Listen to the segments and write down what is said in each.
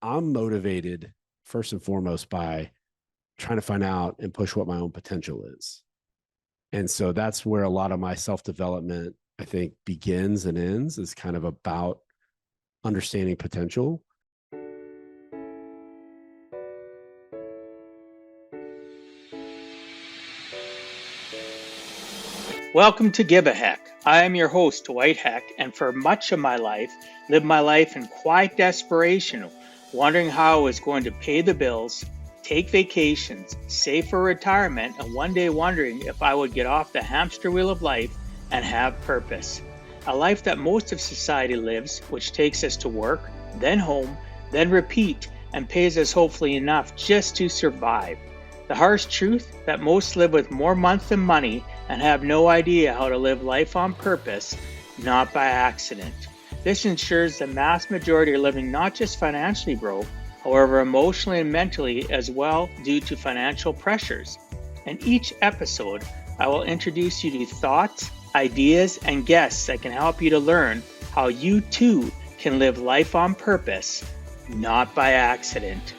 I'm motivated first and foremost by trying to find out and push what my own potential is. And so that's where a lot of my self-development, I think, begins and ends, is kind of about understanding potential. Welcome to Give a Heck. I am your host, Dwight Heck, and for much of my life, lived my life in quiet desperation, wondering how I was going to pay the bills, take vacations, save for retirement, and one day wondering if I would get off the hamster wheel of life and have purpose. A life that most of society lives, which takes us to work, then home, then repeat, and pays us hopefully enough just to survive. The harsh truth that most live with more month than money and have no idea how to live life on purpose, not by accident. This ensures the mass majority are living not just financially broke, however emotionally and mentally as well due to financial pressures. In each episode, I will introduce you to thoughts, ideas, and guests that can help you to learn how you too can live life on purpose, not by accident.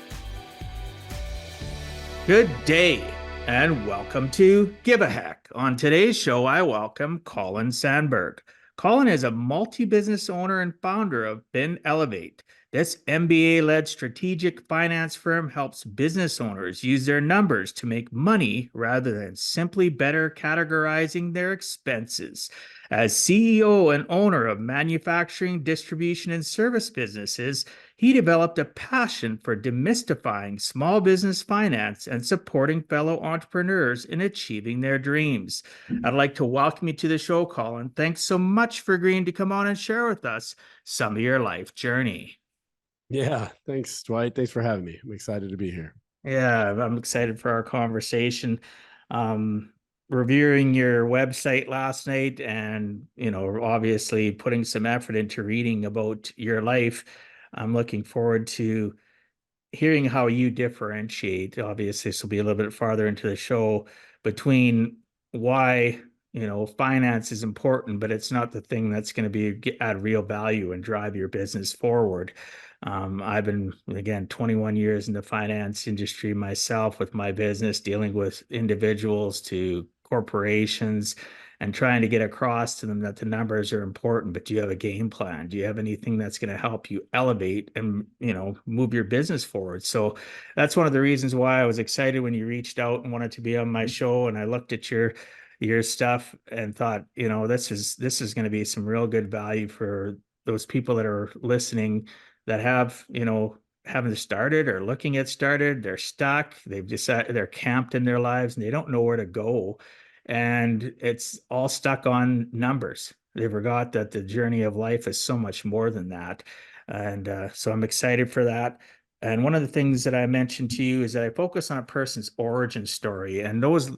Good day and welcome to Give a Heck. On today's show, I welcome Colin Sanburg. Colin is a multi-business owner and founder of FinElevate. This MBA-led strategic finance firm helps business owners use their numbers to make money rather than simply better categorizing their expenses. As CEO and owner of manufacturing, distribution, and service businesses, he developed a passion for demystifying small business finance and supporting fellow entrepreneurs in achieving their dreams. I'd like to welcome you to the show, Colin. Thanks so much for agreeing to come on and share with us some of your life journey. Yeah, thanks, Dwight. Thanks for having me. I'm excited to be here. Yeah, I'm excited for our conversation. Reviewing your website last night and, obviously putting some effort into reading about your life. I'm looking forward to hearing how you differentiate. Obviously, this will be a little bit farther into the show between why, finance is important, but it's not the thing that's going to add real value and drive your business forward. I've been, again, 21 years in the finance industry myself with my business, dealing with individuals to corporations and trying to get across to them that the numbers are important, but do you have a game plan? Do you have anything that's going to help you elevate and, move your business forward? So that's one of the reasons why I was excited when you reached out and wanted to be on my show. And I looked at your stuff and thought, this is going to be some real good value for those people that are listening that have, haven't started or looking at started. They're stuck. They've decided they're camped in their lives and they don't know where to go. And it's all stuck on numbers. They forgot that the journey of life is so much more than that. And so I'm excited for that. And one of the things that I mentioned to you is that I focus on a person's origin story. And those,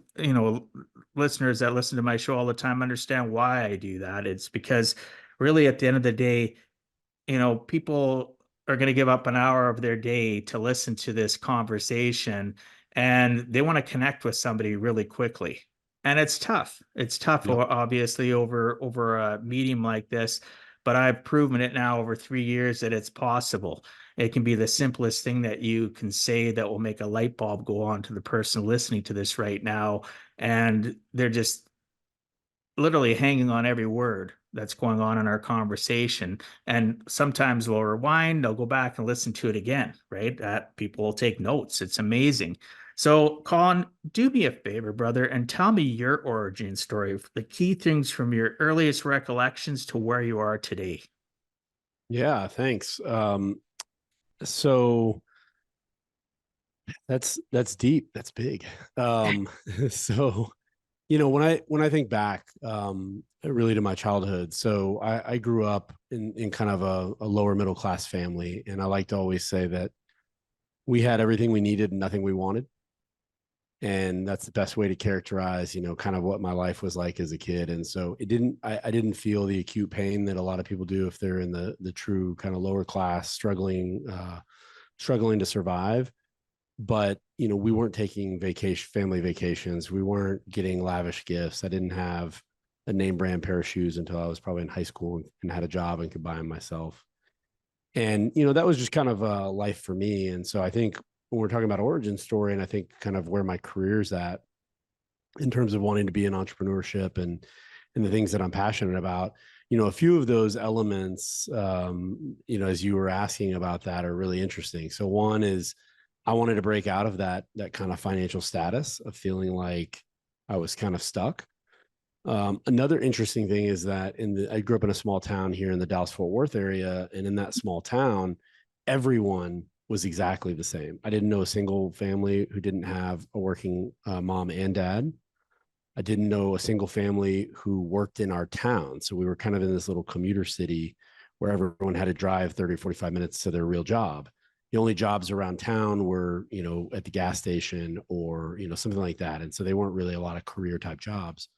listeners that listen to my show all the time understand why I do that. It's because really at the end of the day, people are going to give up an hour of their day to listen to this conversation and they want to connect with somebody really quickly. And it's tough. It's tough, Yep. obviously, over a medium like this, but I've proven it now over 3 years that it's possible. It can be the simplest thing that you can say that will make a light bulb go on to the person listening to this right now. And they're just literally hanging on every word that's going on in our conversation. And sometimes we'll rewind, they'll go back and listen to it again, right? People will take notes. It's amazing. So, Colin, do me a favor, brother, and tell me your origin story, the key things from your earliest recollections to where you are today. Yeah, thanks. So that's deep. That's big. So when I think back, really to my childhood, so I grew up in kind of a lower middle class family, and I like to always say that we had everything we needed and nothing we wanted, and that's the best way to characterize, kind of what my life was like as a kid. And so I didn't feel the acute pain that a lot of people do if they're in the true kind of lower class, struggling to survive. But we weren't taking family vacations. We weren't getting lavish gifts. I didn't have a name brand pair of shoes until I was probably in high school and had a job and could buy them myself. And, that was just kind of a life for me. And so I think when we're talking about origin story, and I think kind of where my career's at in terms of wanting to be in entrepreneurship and the things that I'm passionate about, a few of those elements, as you were asking about that, are really interesting. So one is I wanted to break out of that kind of financial status of feeling like I was kind of stuck. Another interesting thing is that I grew up in a small town here in the Dallas-Fort Worth area, and in that small town, everyone was exactly the same. I didn't know a single family who didn't have a working mom and dad. I didn't know a single family who worked in our town. So we were kind of in this little commuter city where everyone had to drive 30, 45 minutes to their real job. The only jobs around town were, at the gas station or, something like that. And so they weren't really a lot of career type jobs.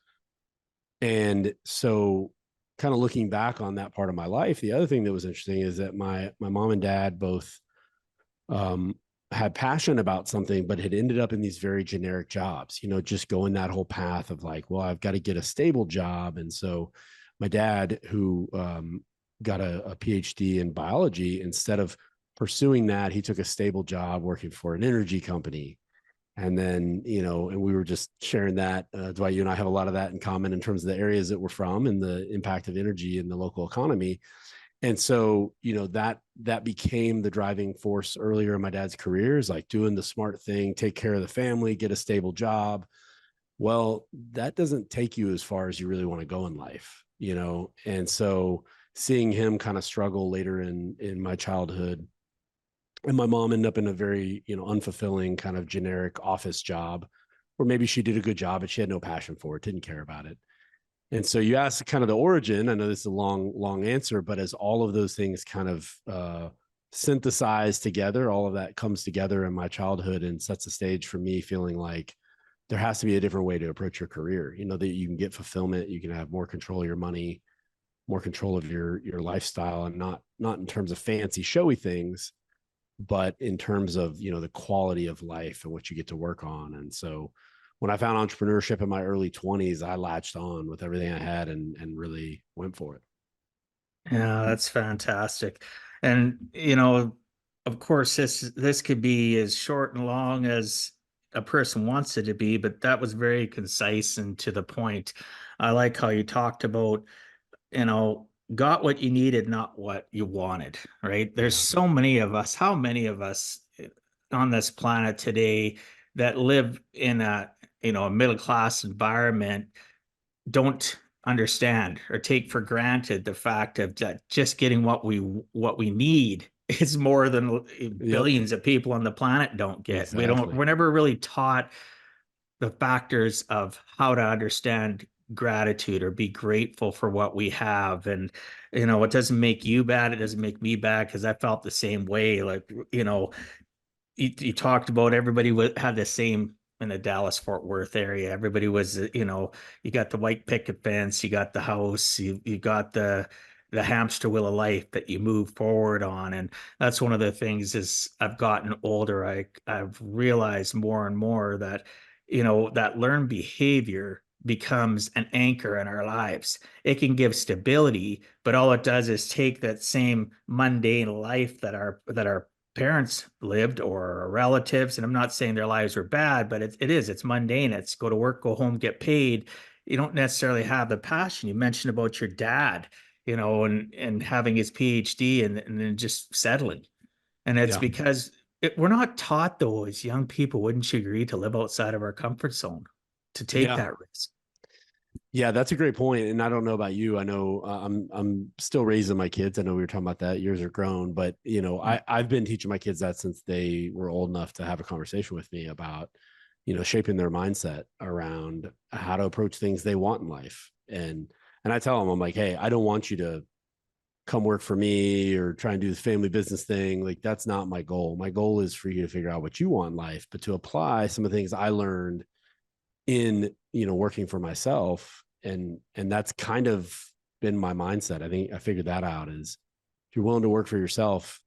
And so kind of looking back on that part of my life, the other thing that was interesting is that my mom and dad both had passion about something, but had ended up in these very generic jobs, just going that whole path of like, well, I've got to get a stable job. And so my dad, who got a PhD in biology, instead of pursuing that, he took a stable job working for an energy company. And then, and we were just sharing that, Dwight, you and I have a lot of that in common in terms of the areas that we're from and the impact of energy in the local economy. And so, that became the driving force earlier in my dad's career, is like doing the smart thing, take care of the family, get a stable job. Well, that doesn't take you as far as you really want to go in life, And so seeing him kind of struggle later in my childhood, and my mom ended up in a very, unfulfilling kind of generic office job, or maybe she did a good job, but she had no passion for it, didn't care about it. And so you asked kind of the origin. I know this is a long answer, but as all of those things kind of synthesize together, all of that comes together in my childhood and sets the stage for me feeling like there has to be a different way to approach your career, that you can get fulfillment, you can have more control of your money, more control of your lifestyle, and not in terms of fancy, showy things, but in terms of, the quality of life and what you get to work on. And so when I found entrepreneurship in my early 20s, I latched on with everything I had and really went for it. Yeah, that's fantastic. And of course, this could be as short and long as a person wants it to be, but that was very concise and to the point. I like how you talked about, got what you needed, not what you wanted, right? There's Yeah. so many of us. How many of us on this planet today that live in a middle class environment don't understand or take for granted the fact of that just getting what we need is more than Yep. billions of people on the planet don't get. Exactly. We're never really taught the factors of how to understand gratitude or be grateful for what we have. And it doesn't make you bad, it doesn't make me bad, because I felt the same way. Like, you talked about everybody had the same in the Dallas Fort Worth area. Everybody was, you got the white picket fence, you got the house, you got the hamster wheel of life that you move forward on. And that's one of the things as I've gotten older, I've realized more and more that, that learned behavior becomes an anchor in our lives. It can give stability, but all it does is take that same mundane life that our parents lived or our relatives. And I'm not saying their lives were bad, but it's mundane. It's go to work, go home, get paid. You don't necessarily have the passion. You mentioned about your dad, and having his PhD and then just settling. And it's Yeah. because we're not taught, though, as young people, wouldn't you agree, to live outside of our comfort zone, to take Yeah. that risk? Yeah, that's a great point. And I don't know about you. I know I'm still raising my kids. I know we were talking about that. Yours are grown, but I've been teaching my kids that since they were old enough to have a conversation with me about, shaping their mindset around how to approach things they want in life. And I tell them, I'm like, hey, I don't want you to come work for me or try and do this family business thing. Like, that's not my goal. My goal is for you to figure out what you want in life, but to apply some of the things I learned in, working for myself. And that's kind of been my mindset. I think I figured that out is if you're willing to work for yourself,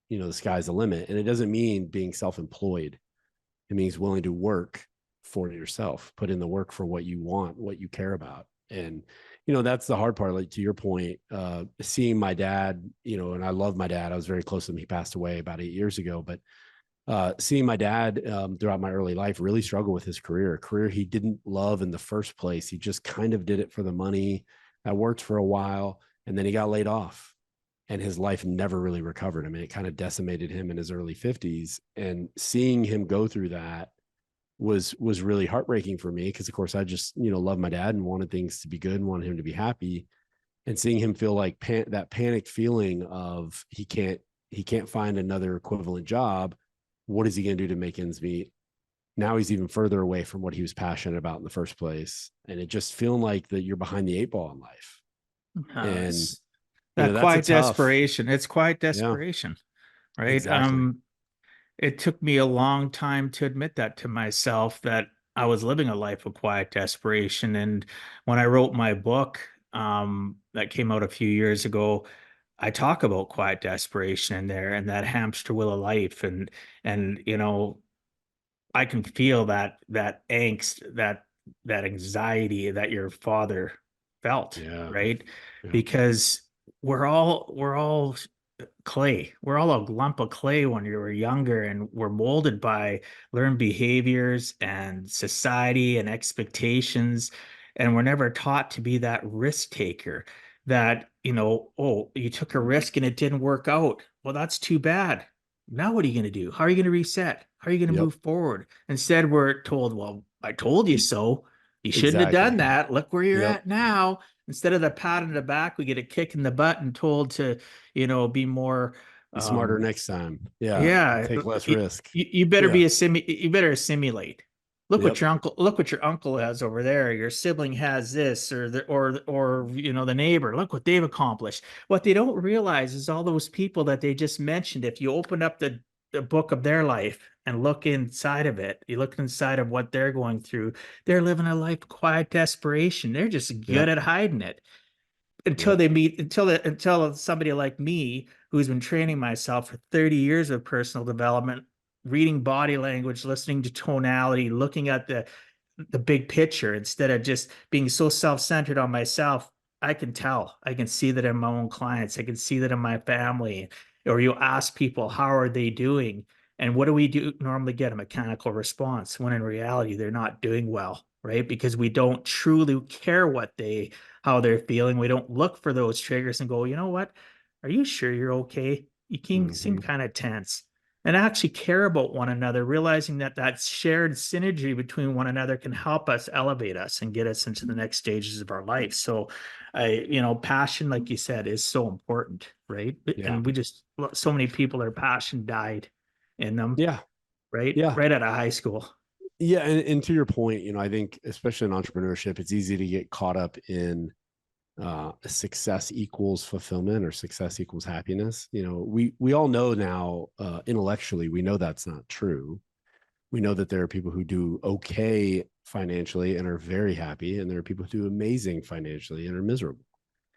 the sky's the limit. And it doesn't mean being self-employed. It means willing to work for yourself, put in the work for what you want, what you care about. And that's the hard part. Like to your point, seeing my dad, and I love my dad. I was very close to him. He passed away about 8 years ago, but seeing my dad throughout my early life really struggle with his career he didn't love in the first place. He just kind of did it for the money. That worked for a while, and then he got laid off, and his life never really recovered. I mean, it kind of decimated him in his early 50s, and seeing him go through that was really heartbreaking for me, because of course I just love my dad and wanted things to be good and wanted him to be happy. And seeing him feel like that panicked feeling of he can't find another equivalent job. What is he going to do to make ends meet? Now he's even further away from what he was passionate about in the first place, and it just feeling like that you're behind the 8 ball in life. And that that's a quiet tough. desperation. It's quiet Yeah, desperation, right? exactly. It took me a long time to admit that to myself, that I was living a life of quiet desperation. And when I wrote my book, that came out a few years ago, I talk about quiet desperation in there and that hamster wheel of life. And I can feel that angst, that anxiety that your father felt, Yeah. right? Yeah. Because we're all clay. We're all a lump of clay when you were younger, and we're molded by learned behaviors and society and expectations. And we're never taught to be that risk taker, that, oh, you took a risk and it didn't work out. Well, that's too bad. Now what are you going to do? How are you going to reset? How are you going to Yep. move forward? Instead, we're told, well, I told you so. You shouldn't have done Exactly. that. Look where you're Yep. at now. Instead of the pat on the back, we get a kick in the butt and told to, be more, Be smarter um, next time. Yeah. yeah, Take less risk. you better Yeah. you better assimilate. Yep. Look what your uncle has over there. Your sibling has this, or the neighbor. Look what they've accomplished. What they don't realize is all those people that they just mentioned. If you open up the book of their life and look inside of it, you look inside of what they're going through. They're living a life of quiet desperation. They're just good Yep. at hiding it until Yep. they meet until somebody like me, who's been training myself for 30 years of personal development, reading body language, listening to tonality, looking at the big picture instead of just being so self-centered on myself. I can see that in my own clients. I can see that in my family. Or you ask people, how are they doing? And what do we do normally get? A mechanical response, when in reality they're not doing well, right? Because we don't truly care how they're feeling. We don't look for those triggers and go, you know what? Are you sure you're okay? You can seem Hmm. kind of tense. And actually care about one another, realizing that shared synergy between one another can help us elevate us and get us into the next stages of our life. So, passion, like you said, is so important, right? Yeah. And so many people, their passion died in them, Yeah. right? Yeah. Right out of high school. Yeah. And to your point, I think especially in entrepreneurship, it's easy to get caught up in success equals fulfillment or success equals happiness. We all know now, intellectually, we know that's not true. We know that there are people who do okay financially and are very happy, and there are people who do amazing financially and are miserable.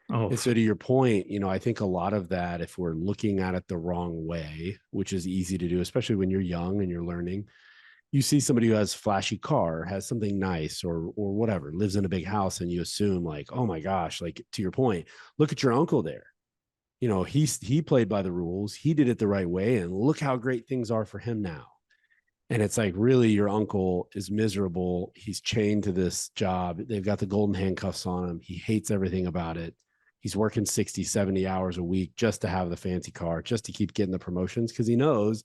Oh, And so to your point, I think a lot of that, if we're looking at it the wrong way, which is easy to do, especially when you're young and you're learning, you see somebody who has a flashy car, has something nice, or whatever, lives in a big house, and you assume like, oh my gosh, like to your point, look at your uncle there. He played by the rules, he did it the right way, and look how great things are for him now. And it's like, really, your uncle is miserable. He's chained to this job. They've got the golden handcuffs on him. He hates everything about it. He's working 60, 70 hours a week just to have the fancy car, just to keep getting the promotions, because he knows,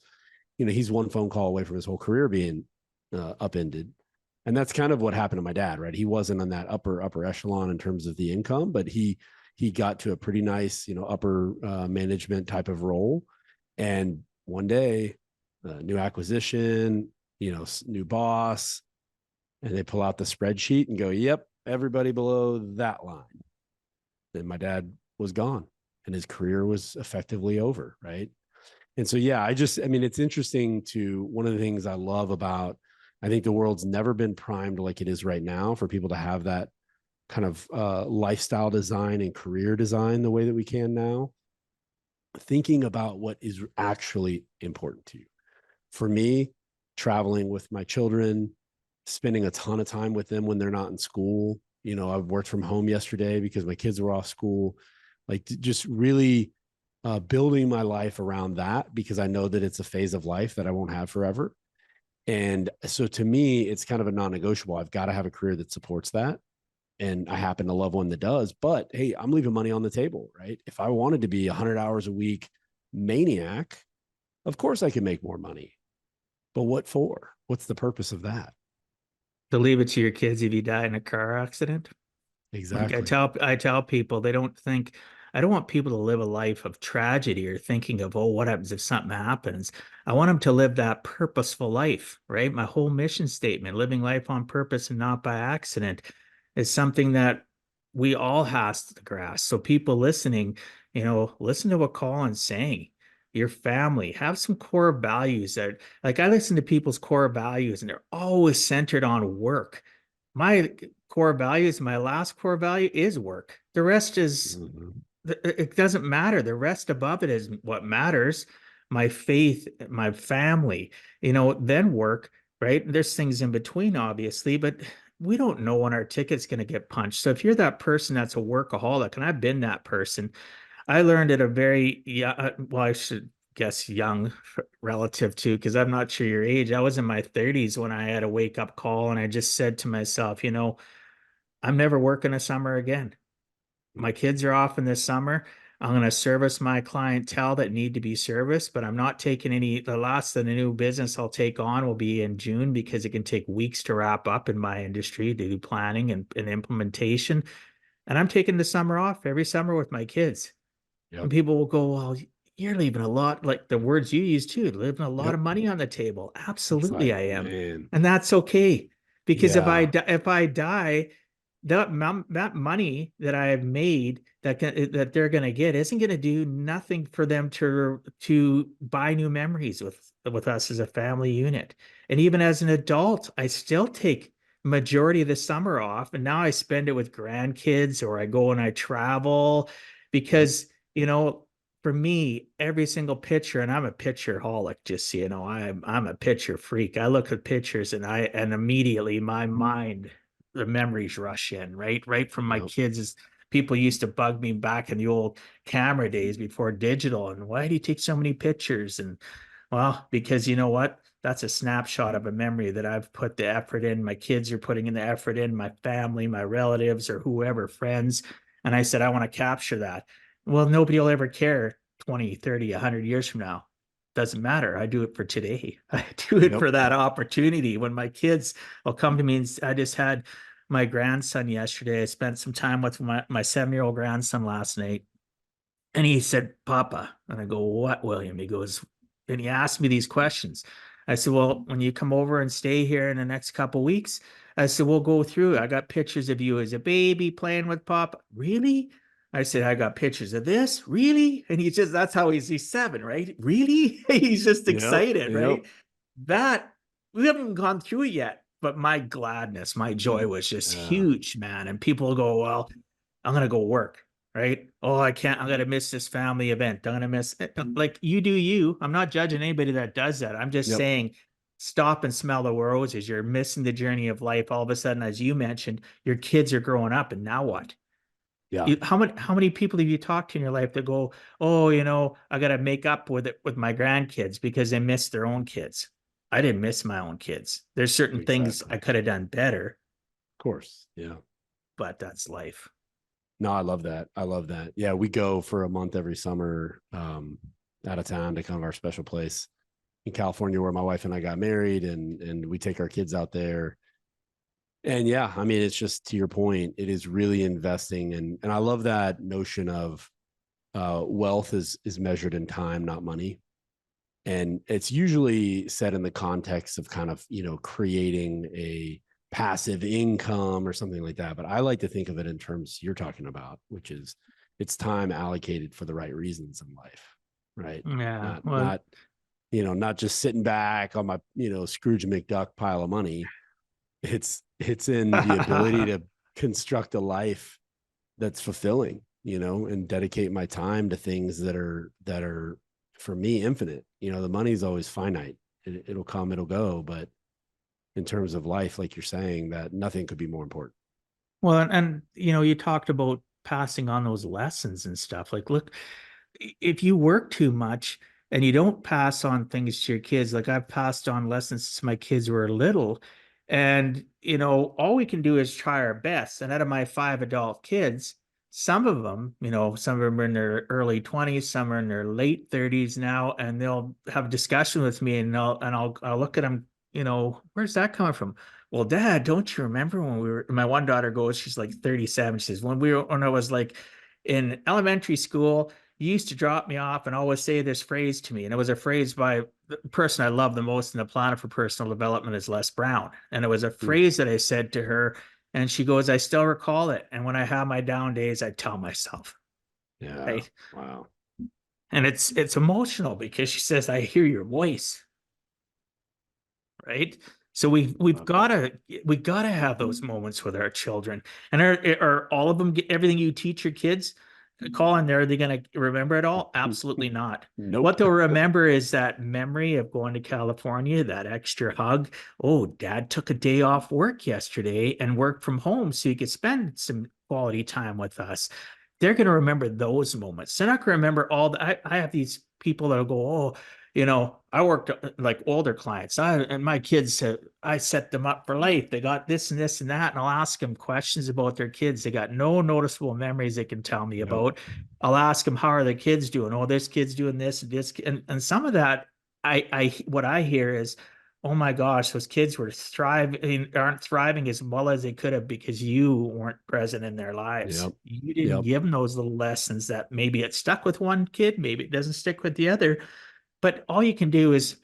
he's one phone call away from his whole career being upended. And that's kind of what happened to my dad, right? He wasn't on that upper echelon in terms of the income, but he got to a pretty nice, upper management type of role. And one day, new acquisition, new boss, and they pull out the spreadsheet and go, yep, everybody below that line. And my dad was gone, and his career was effectively over, right? And so, yeah, I mean, it's interesting one of the things I love about, I think the world's never been primed like it is right now for people to have that kind of lifestyle design and career design the way that we can now. Thinking about what is actually important to you. For me, traveling with my children, spending a ton of time with them when they're not in school, I've worked from home yesterday because my kids were off school. Like just really building my life around that, because I know that it's a phase of life that I won't have forever. And so to me, it's kind of a non-negotiable. I've got to have a career that supports that. And I happen to love one that does. But hey, I'm leaving money on the table, right? If I wanted to be 100 hours a week maniac, of course I could make more money. But what for? What's the purpose of that? To leave it to your kids if you die in a car accident. Like Exactly. I tell people, they don't think, I don't want people to live a life of tragedy or thinking of, oh, what happens if something happens? I want them to live that purposeful life, right? My whole mission statement, living life on purpose and not by accident, is something that we all has to grasp. So people listening, listen to what Colin's saying. Your family, have some core values that, like, I listen to people's core values and they're always centered on work. My core values, my last core value is work. The rest is, it doesn't matter. The rest above it is what matters. My faith, my family, then work, right? There's things in between, obviously, but we don't know when our ticket's going to get punched. So if you're that person that's a workaholic, and I've been that person, I learned at a very, yeah, well, I should guess young relative to, because I'm not sure your age. I was in my 30s when I had a wake up call, and I just said to myself, I'm never working a summer again. My kids are off in this summer. I'm going to service my clientele that need to be serviced, but I'm not taking the last of the new business I'll take on will be in June, because it can take weeks to wrap up in my industry to do planning and implementation. And I'm taking the summer off every summer with my kids. Yep. And people will go, well, you're leaving a lot, like the words you use too, leaving a lot Yep. of money on the table. It's Absolutely, like, I am. man, And that's okay. Because yeah. if I die, that money that I have made that they're going to get isn't going to do nothing for them to buy new memories with us as a family unit. And even as an adult, I still take majority of the summer off, and now I spend it with grandkids, or I go and I travel, Yep. because for me, every single picture, and I'm a picture holic, just so you know, I'm a picture freak. I look at pictures and immediately my mind, the memories rush in, right from my Yep. kids. Is people used to bug me back in the old camera days before digital, and why do you take so many pictures? And well, because you know what? That's a snapshot of a memory that I've put the effort in. My kids are putting in the effort in, my family, my relatives, or whoever, friends. And I said, I want to capture that. Well, nobody will ever care 20, 30, 100 years from now. Doesn't matter. I do it for today. I do it Yep. for that opportunity. When my kids will come to me, and I just had my grandson yesterday. I spent some time with my 7-year-old grandson last night. And he said, Papa. And I go, what, William? He goes, and he asked me these questions. I said, well, when you come over and stay here in the next couple of weeks, I said, we'll go through. I got pictures of you as a baby playing with Papa. Really? I said, I got pictures of this. Really? And that's how he's 7, right? Really? He's just Yep. excited, Yep. right? That we haven't gone through it yet, but my gladness, my joy was just Yeah. huge, man. And people go, well, I'm going to go work, right? Oh, I can't, I'm going to miss this family event. I'm going to miss it. Like, you do you. I'm not judging anybody that does that. I'm just Yep. saying, stop and smell the roses. You're missing the journey of life. All of a sudden, as you mentioned, your kids are growing up, and now what? Yeah. How many people have you talked to in your life that go, oh, I got to make up with it with my grandkids because they miss their own kids? I didn't miss my own kids. There's certain things I Exactly. could have done better, Of course. Yeah. but that's life. No, I love that. I love that. Yeah. We go for a month every summer out of town to kind of our special place in California where my wife and I got married, and we take our kids out there. And yeah, I mean, it's just to your point, it is really investing. And I love that notion of wealth is measured in time, not money. And it's usually set in the context of kind of, creating a passive income or something like that. But I like to think of it in terms you're talking about, which is it's time allocated for the right reasons in life, right? Yeah. Not, Well, not, not just sitting back on my, Scrooge McDuck pile of money. It's in the ability to construct a life that's fulfilling, and dedicate my time to things that are for me infinite. The money's always finite. It'll come, it'll go, but in terms of life, like you're saying, that nothing could be more important. Well, and you know, you talked about passing on those lessons and stuff. Like, look, if you work too much and you don't pass on things to your kids, like I've passed on lessons to my kids who were little, and you know, all we can do is try our best. And out of my 5 adult kids, some of them, you know, some of them are in their early 20s, some are in their late 30s now, and they'll have a discussion with me, and I'll look at them, you know, where's that coming from? Well, Dad, don't you remember when we were, my one daughter goes, she's like 37. She says, when I was like in elementary school, you used to drop me off and always say this phrase to me. And it was a phrase by the person I love the most in the planet for personal development is Les Brown. And it was a Mm. phrase that I said to her. And she goes, I still recall it. And when I have my down days, I tell myself, Yeah. right? Wow. And it's emotional because she says, I hear your voice, right? So we've Love it. got to have those moments with our children. And are all of them, everything you teach your kids, Colin, are they going to remember it all? Absolutely not. What Nope. they'll remember is that memory of going to California, that extra hug. Oh, Dad took a day off work yesterday and worked from home so he could spend some quality time with us. They're going to remember those moments. They're not going to remember all the. I have these people that'll go, oh, you know, I worked like older clients. And my kids, I set them up for life. They got this and this and that. And I'll ask them questions about their kids. They got no noticeable memories they can tell me Yep. about. I'll ask them, how are their kids doing? Oh, this kid's doing this and this. And some of that, what I hear is, oh my gosh, those kids were aren't thriving as well as they could have because you weren't present in their lives. Yep. You didn't Yep. give them those little lessons that maybe it stuck with one kid, maybe it doesn't stick with the other. But all you can do is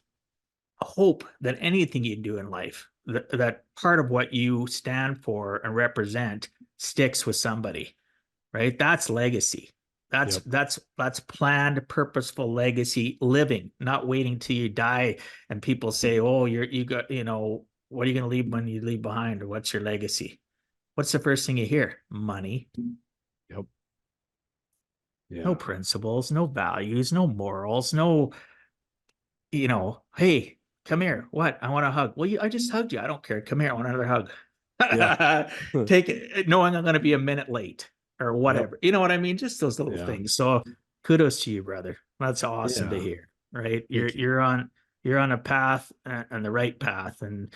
hope that anything you do in life, that part of what you stand for and represent sticks with somebody, right? That's legacy. That's Yep. that's planned, purposeful legacy living, not waiting till you die and people say, "Oh, you got, you know, what are you going to leave when you leave behind, or what's your legacy?" What's the first thing you hear? Money. Yep. No Yeah. principles, no values, no morals, no, you know, hey, come here. What? I want a hug. Well, I just hugged you. I don't care. Come here. I want another hug. Yeah. Take it, knowing I'm going to be a minute late or Yep. whatever. You know what I mean? Just those little Yeah. things. So kudos to you, brother. That's awesome to Yeah. hear. Right? Thank you. You're on a path and the right path, and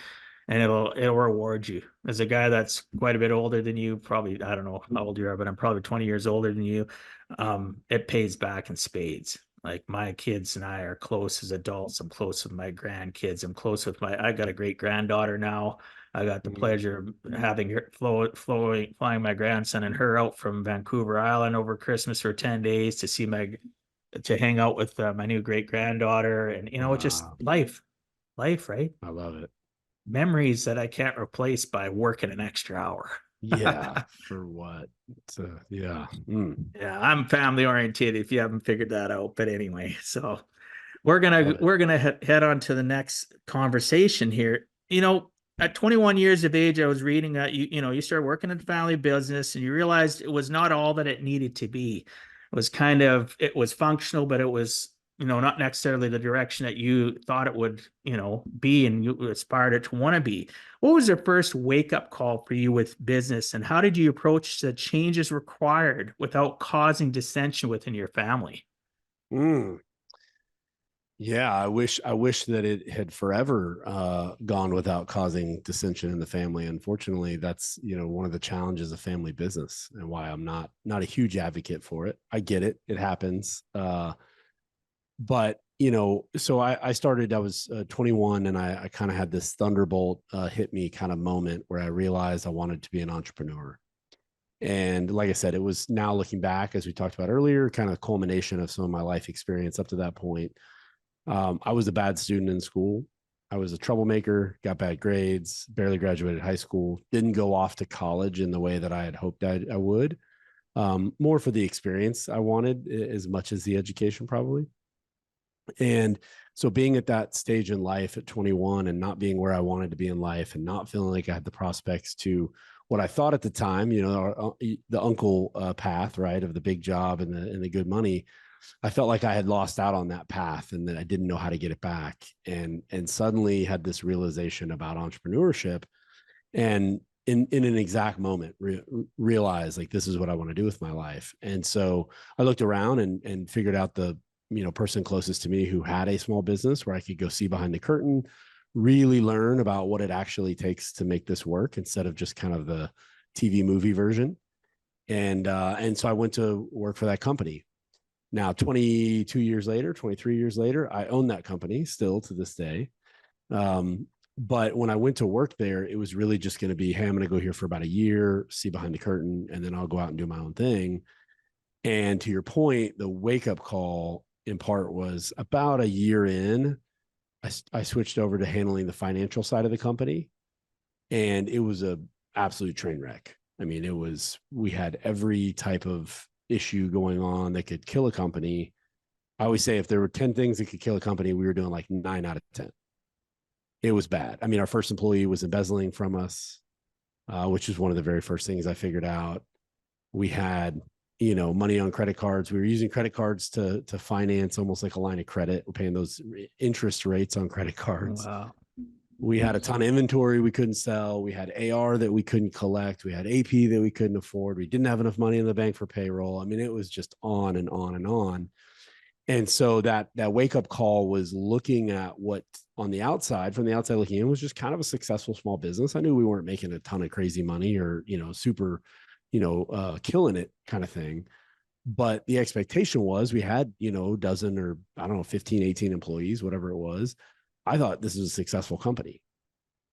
it'll reward you. As a guy that's quite a bit older than you, probably I don't know how old you are, but I'm probably 20 years older than you. It pays back in spades. Like my kids and I are close as adults. I'm close with my grandkids. I'm close with I got a great granddaughter now. I got the Mhm. pleasure of having her flying my grandson and her out from Vancouver Island over Christmas for 10 days to see to hang out with my new great granddaughter. And, you know, it's just Wow. life, right? I love it. Memories that I can't replace by working an extra hour. Yeah. For what? Yeah. Mm. Yeah, I'm family oriented if you haven't figured that out. But anyway, so Love it. we're gonna head on to the next conversation here. You know, at 21 years of age, I was reading that you started working in the family business and you realized it was not all that it needed to be. It was functional, but it was, you know, not necessarily the direction that you thought it would, you know, be and you aspired it to want to be. What was the first wake up call for you with business, and how did you approach the changes required without causing dissension within your family? Mm. Yeah, I wish that it had forever gone without causing dissension in the family. Unfortunately, that's, you know, one of the challenges of family business and why I'm not a huge advocate for it. I get it. It happens. But you know, so I started, I was 21 and I kind of had this thunderbolt hit me kind of moment where I realized I wanted to be an entrepreneur. And like I said, it was, now looking back, as we talked about earlier, kind of culmination of some of my life experience up to that point. I was a bad student in school. I was a troublemaker, got bad grades, barely graduated high school, didn't go off to college in the way that I had hoped I would. More for the experience I wanted as much as the education, probably. And so being at that stage in life at 21 and not being where I wanted to be in life and not feeling like I had the prospects to what I thought at the time, you know, the uncle path, right, of the big job and the good money, I felt like I had lost out on that path and that I didn't know how to get it back. And suddenly had this realization about entrepreneurship. And in an exact moment realize like this is what I want to do with my life. And so I looked around and figured out the person closest to me who had a small business where I could go see behind the curtain, really learn about what it actually takes to make this work instead of just kind of the TV movie version. And so I went to work for that company. Now, 22 years later, 23 years later, I own that company still to this day. But when I went to work there, it was really just going to be, hey, I'm going to go here for about a year, see behind the curtain, and then I'll go out and do my own thing. And to your point, the wake up call in part was about a year in, I switched over to handling the financial side of the company. And it was a absolute train wreck. I mean, we had every type of issue going on that could kill a company. I always say if there were 10 things that could kill a company, we were doing like 9 out of 10. It was bad. I mean, our first employee was embezzling from us, which is one of the very first things I figured out. We had, money on credit cards. We were using credit cards to finance almost like a line of credit. We're paying those interest rates on credit cards. Wow. We had a ton of inventory we couldn't sell. We had AR that we couldn't collect. We had AP that we couldn't afford. We didn't have enough money in the bank for payroll. I mean, it was just on and on and on. And so that wake up call was looking at what on the outside, from the outside looking in, was just kind of a successful small business. I knew we weren't making a ton of crazy money or, super, killing it kind of thing. But the expectation was we had, a dozen or I don't know, 15, 18 employees, whatever it was. I thought this is a successful company.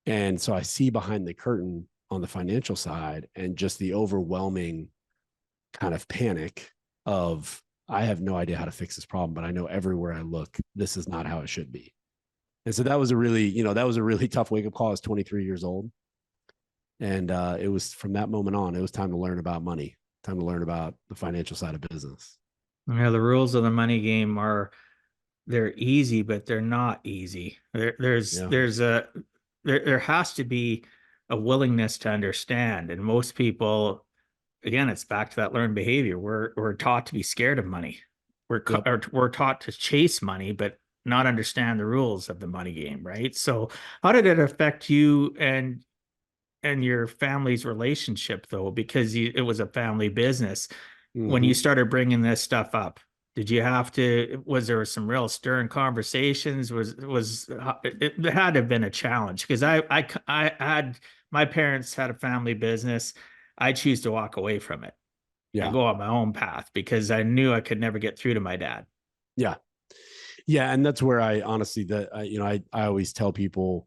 And so I see behind the curtain on the financial side and just the overwhelming kind of panic of, I have no idea how to fix this problem, but I know everywhere I look, this is not how it should be. And so that was a really tough wake up call. I was 23 years old. And it was from that moment on, it was time to learn about money, time to learn about the financial side of business. Yeah, the rules of the money game they're easy, but they're not easy. There has to be a willingness to understand. And most people, again, it's back to that learned behavior. We're taught to be scared of money. We're taught to chase money, but not understand the rules of the money game, right? So how did it affect you and your family's relationship though? Because it was a family business. When you started bringing this stuff up, was there some real stern conversations? It had to have been a challenge because I had, my parents had a family business. I choose to walk away from it and go on my own path because I knew I could never get through to my dad. Yeah. Yeah. And that's where I honestly, I always tell people,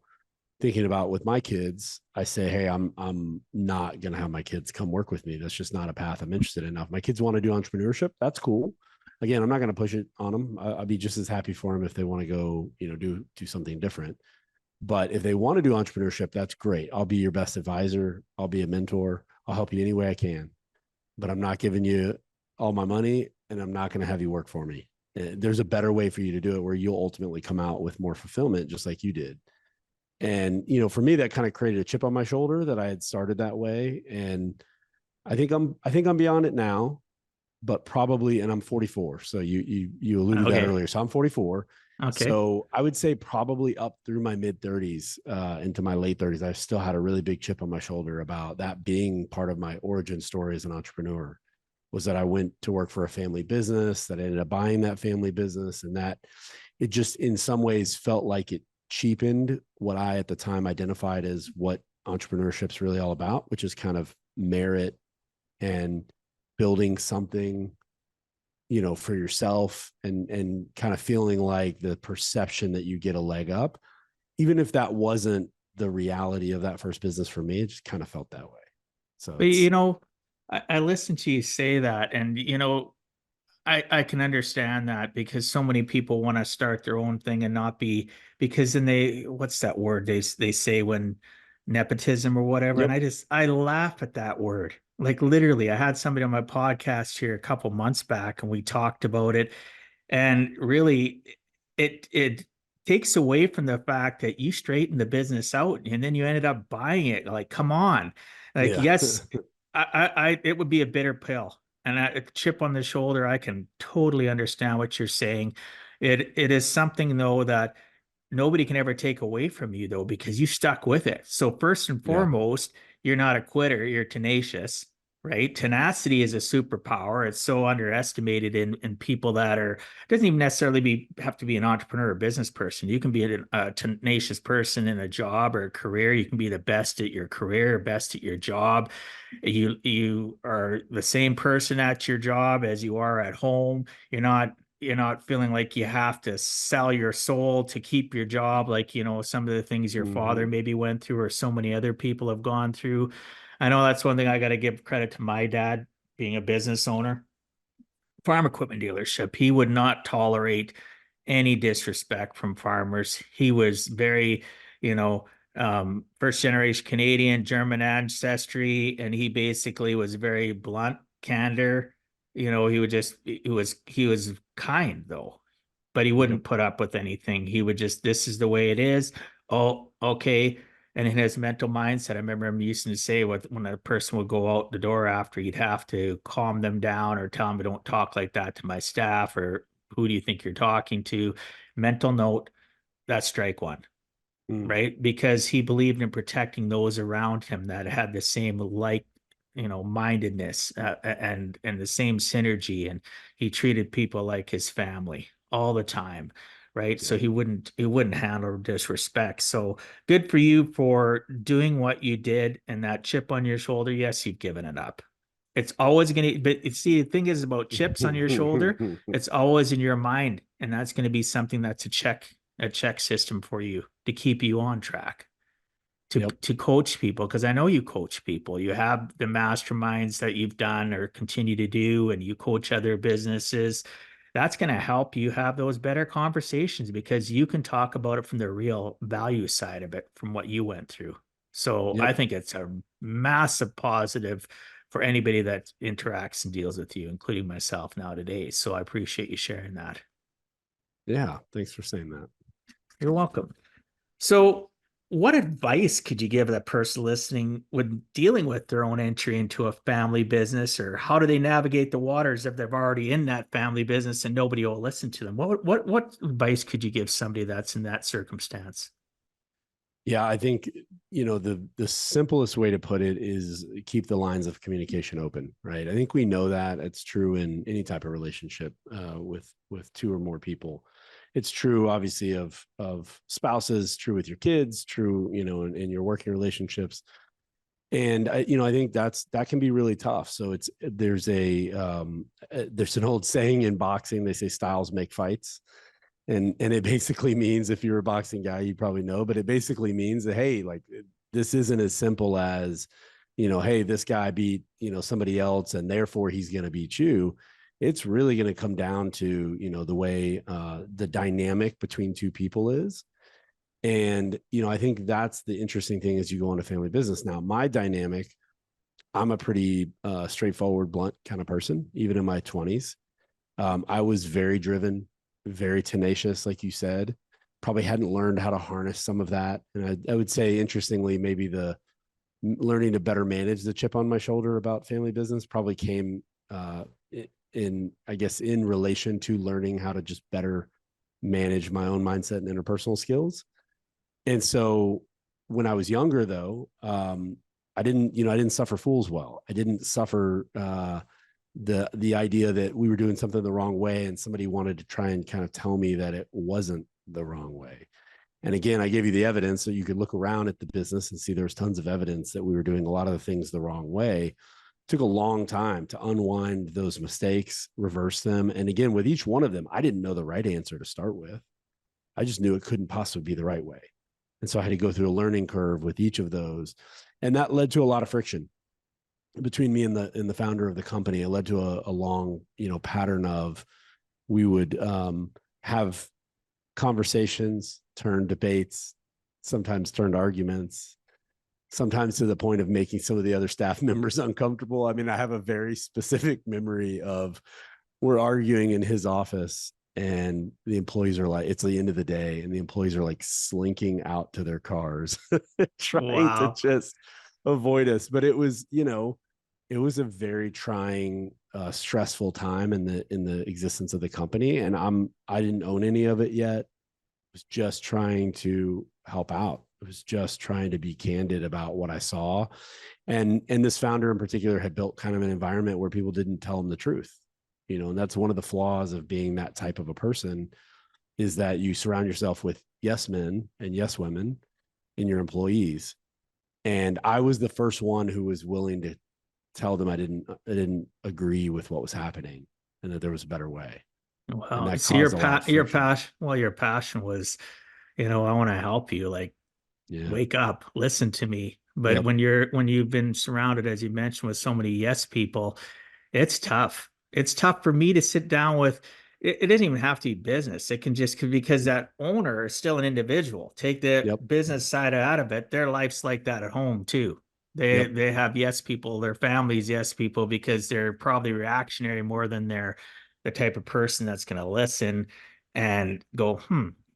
thinking about with my kids, I say, hey, I'm not going to have my kids come work with me. That's just not a path I'm interested in. Now, if my kids want to do entrepreneurship, that's cool. Again, I'm not going to push it on them. I'll be just as happy for them if they want to go, do something different. But if they want to do entrepreneurship, that's great. I'll be your best advisor. I'll be a mentor. I'll help you any way I can. But I'm not giving you all my money and I'm not going to have you work for me. There's a better way for you to do it where you'll ultimately come out with more fulfillment, just like you did. And, for me, that kind of created a chip on my shoulder that I had started that way. And I think I'm beyond it now, but probably, and I'm 44. So you alluded to that earlier. So I'm 44. Okay. So I would say probably up through my mid 30s, into my late 30s, I still had a really big chip on my shoulder about that being part of my origin story as an entrepreneur, was that I went to work for a family business, that I ended up buying that family business, and that it just in some ways felt like it cheapened what I at the time identified as what entrepreneurship's really all about, which is kind of merit and building something, for yourself and kind of feeling like the perception that you get a leg up, even if that wasn't the reality of that first business for me, it just kind of felt that way. So, but I listened to you say that, and I can understand that because so many people want to start their own thing and not be, because then what's that word they say when nepotism or whatever. yep. And I laugh at that word. Like literally, I had somebody on my podcast here a couple months back and we talked about it. And really it takes away from the fact that you straightened the business out and then you ended up buying it. Like, come on. Like, Yeah. yes, it would be a bitter pill. And a chip on the shoulder, I can totally understand what you're saying. It is something though that nobody can ever take away from you though, because you stuck with it. So first and Yeah. foremost, you're not a quitter, you're tenacious, right? Tenacity is a superpower. It's so underestimated in people that are, it doesn't even necessarily have to be an entrepreneur or business person. You can be a tenacious person in a job or a career. You can be the best at your career, best at your job. You are the same person at your job as you are at home. You're not feeling like you have to sell your soul to keep your job, like, some of the things your father Mhm. maybe went through or so many other people have gone through. I know that's one thing I got to give credit to my dad, being a business owner, farm equipment dealership. He would not tolerate any disrespect from farmers. He was very, you know, first generation Canadian, German ancestry, and he basically was very blunt, candor. He was kind though, but he Yep. wouldn't put up with anything. He would just, this is the way it is. Oh, okay. And in his mental mindset, I remember him used to say, when a person would go out the door after, he'd have to calm them down or tell them, don't talk like that to my staff, or who do you think you're talking to? Mental note, that's strike one, Mm. right? Because he believed in protecting those around him that had the same mindedness, and the same synergy, and he treated people like his family all the time, right? So Yep. he wouldn't handle disrespect. So good for you for doing what you did, and that chip on your shoulder. Yes, you've given it up. It's always going to, but see, the thing is about chips on your shoulder, it's always in your mind, and that's going to be something that's a check system for you to keep you on track, to Yep. to coach people, because I know you coach people. You have the masterminds that you've done or continue to do, and you coach other businesses. That's going to help you have those better conversations, because you can talk about it from the real value side of it, from what you went through. So I Yep. think it's a massive positive for anybody that interacts and deals with you, including myself now today. So I appreciate you sharing that. Yeah. Thanks for saying that. You're welcome. So, what advice could you give that person listening when dealing with their own entry into a family business, or how do they navigate the waters if they're already in that family business and nobody will listen to them? What advice could you give somebody that's in that circumstance? Yeah, I think the simplest way to put it is keep the lines of communication open, right? I think we know that it's true in any type of relationship with two or more people. It's true, obviously, of spouses, true with your kids, true, in your working relationships. And I think that can be really tough. So there's an old saying in boxing. They say styles make fights. And it basically means, if you're a boxing guy, you probably know, but it basically means that, hey, like, this isn't as simple as, hey, this guy beat, somebody else, and therefore he's going to beat you. It's really going to come down to, the way the dynamic between two people is. And, I think that's the interesting thing as you go into family business. Now, my dynamic, I'm a pretty straightforward, blunt kind of person, even in my 20s. I was very driven, very tenacious, like you said. Probably hadn't learned how to harness some of that. And I would say, interestingly, maybe the learning to better manage the chip on my shoulder about family business probably came I guess, in relation to learning how to just better manage my own mindset and interpersonal skills. And so when I was younger, though, I didn't suffer fools well. I didn't suffer the idea that we were doing something the wrong way, and somebody wanted to try and kind of tell me that it wasn't the wrong way. And again, I gave you the evidence so you could look around at the business and see there was tons of evidence that we were doing a lot of the things the wrong way. It took a long time to unwind those mistakes, reverse them. And again, with each one of them, I didn't know the right answer to start with. I just knew it couldn't possibly be the right way. And so I had to go through a learning curve with each of those. And that led to a lot of friction between me and the founder of the company. It led to a long, pattern of, we would have conversations, turn debates, sometimes turned arguments, sometimes to the point of making some of the other staff members uncomfortable. I mean, I have a very specific memory of, we're arguing in his office, and the employees are like, it's the end of the day, and the employees are like slinking out to their cars, trying to Wow. just avoid us. But it was, it was a very trying, stressful time in the existence of the company. And I didn't own any of it yet. I was just trying to help out. was just trying to be candid about what I saw. And this founder in particular had built kind of an environment where people didn't tell him the truth, and that's one of the flaws of being that type of a person, is that you surround yourself with yes men and yes women in your employees. And I was the first one who was willing to tell them I didn't agree with what was happening and that there was a better way. And Well, that so caused a lot of friction. your passion was, I want to help you. Like, Yeah. wake up, listen to me. But Yep. when you've been surrounded, as you mentioned, with so many yes people, it's tough. It's tough for me to sit down with. It doesn't even have to be business. It can just, because that owner is still an individual. Take the Yep. business side out of it. Their life's like that at home too. They Yep. they have yes people, their families yes people, because they're probably reactionary more than they're the type of person that's going to listen and go,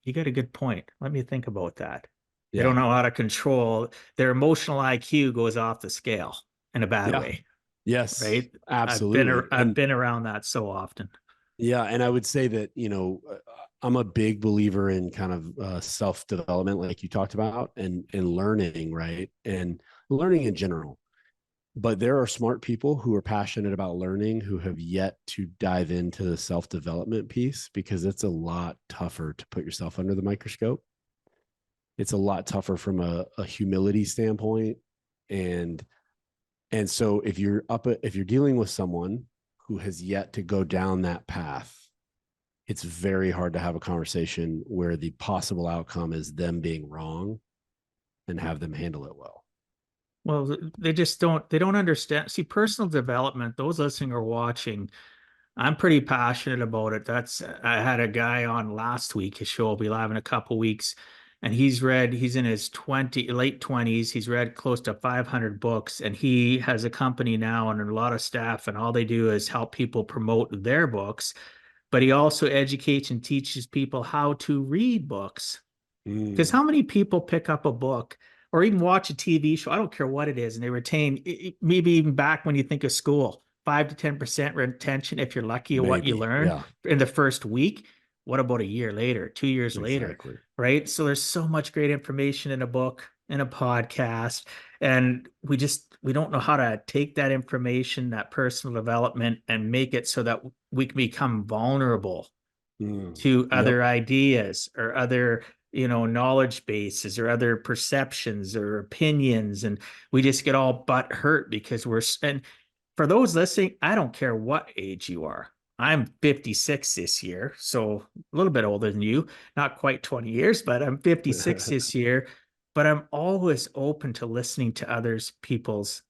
you got a good point. Let me think about that. They don't Yeah. know how to control their emotional IQ goes off the scale in a bad Yeah. way, Yes, right? absolutely. I've And been around that so often. yeah, and I would say that, I'm a big believer in kind of self-development, like you talked about, and learning, right? And learning in general. But there are smart people who are passionate about learning who have yet to dive into the self-development piece, because it's a lot tougher to put yourself under the microscope. It's a lot tougher from a humility standpoint. And so if you're dealing with someone who has yet to go down that path, it's very hard to have a conversation where the possible outcome is them being wrong and have them handle it well. Well, they don't understand. See, personal development, those listening or watching, I'm pretty passionate about it. I had a guy on last week, his show will be live in a couple weeks, and he's in his late 20s. He's read close to 500 books, and he has a company now and a lot of staff, and all they do is help people promote their books. But he also educates and teaches people how to read books. Because Mm, how many people pick up a book or even watch a TV show? I don't care what it is, and they retain, maybe even back when you think of school, 5 to 10% retention if you're lucky at what you maybe. learned Yeah, in the first week. What about a year later, 2 years later, exactly. right? So there's so much great information in a book, in a podcast, and we don't know how to take that information, that personal development, and make it so that we can become vulnerable to Yep. other ideas or other knowledge bases or other perceptions or opinions, and we just get all butt hurt because and for those listening, I don't care what age you are. I'm 56 this year, so a little bit older than you, not quite 20 years, but I'm 56 this year. But I'm always open to listening to others people's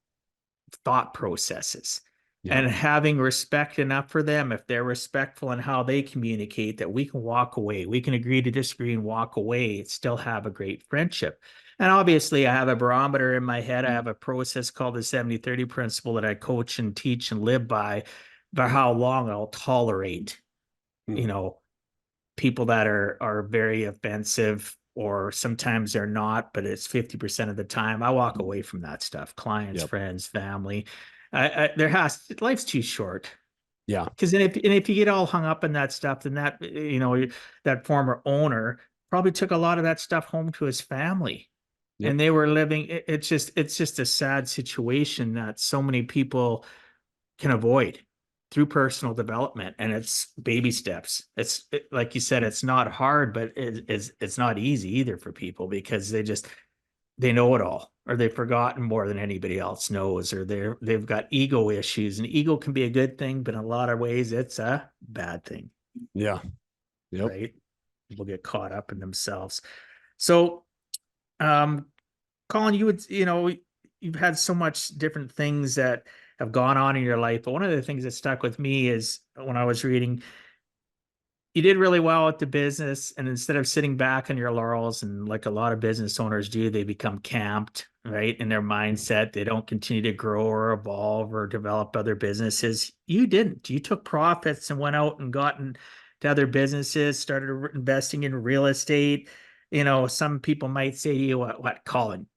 thought processes Yeah. and having respect enough for them. If they're respectful in how they communicate, that we can walk away, we can agree to disagree and walk away, still have a great friendship. And obviously I have a barometer in my head. I have a process called the 70-30 principle that I coach and teach and live by how long I'll tolerate you Mm, know people that are very offensive, or sometimes they're not, but it's 50% of the time. I walk away from that stuff. Clients, yep. friends, family. Life's too short. Yeah. Because if you get all hung up in that stuff, then that former owner probably took a lot of that stuff home to his family, Yep. and they were living. It's just a sad situation that so many people can avoid through personal development, and it's baby steps. Like you said, it's not hard, but it's not easy either for people, because they know it all, or they've forgotten more than anybody else knows, or they've got ego issues, and ego can be a good thing, but in a lot of ways it's a bad thing, Yeah. Yep. right? People get caught up in themselves. So um Colin, you've had so much different things that have gone on in your life, but one of the things that stuck with me is when I was reading, you did really well at the business, and instead of sitting back on your laurels, and like a lot of business owners do, they become camped, right? In their mindset, they don't continue to grow or evolve or develop other businesses. You didn't. You took profits and went out and got into other businesses, started investing in real estate. Some people might say to you, what, Colin?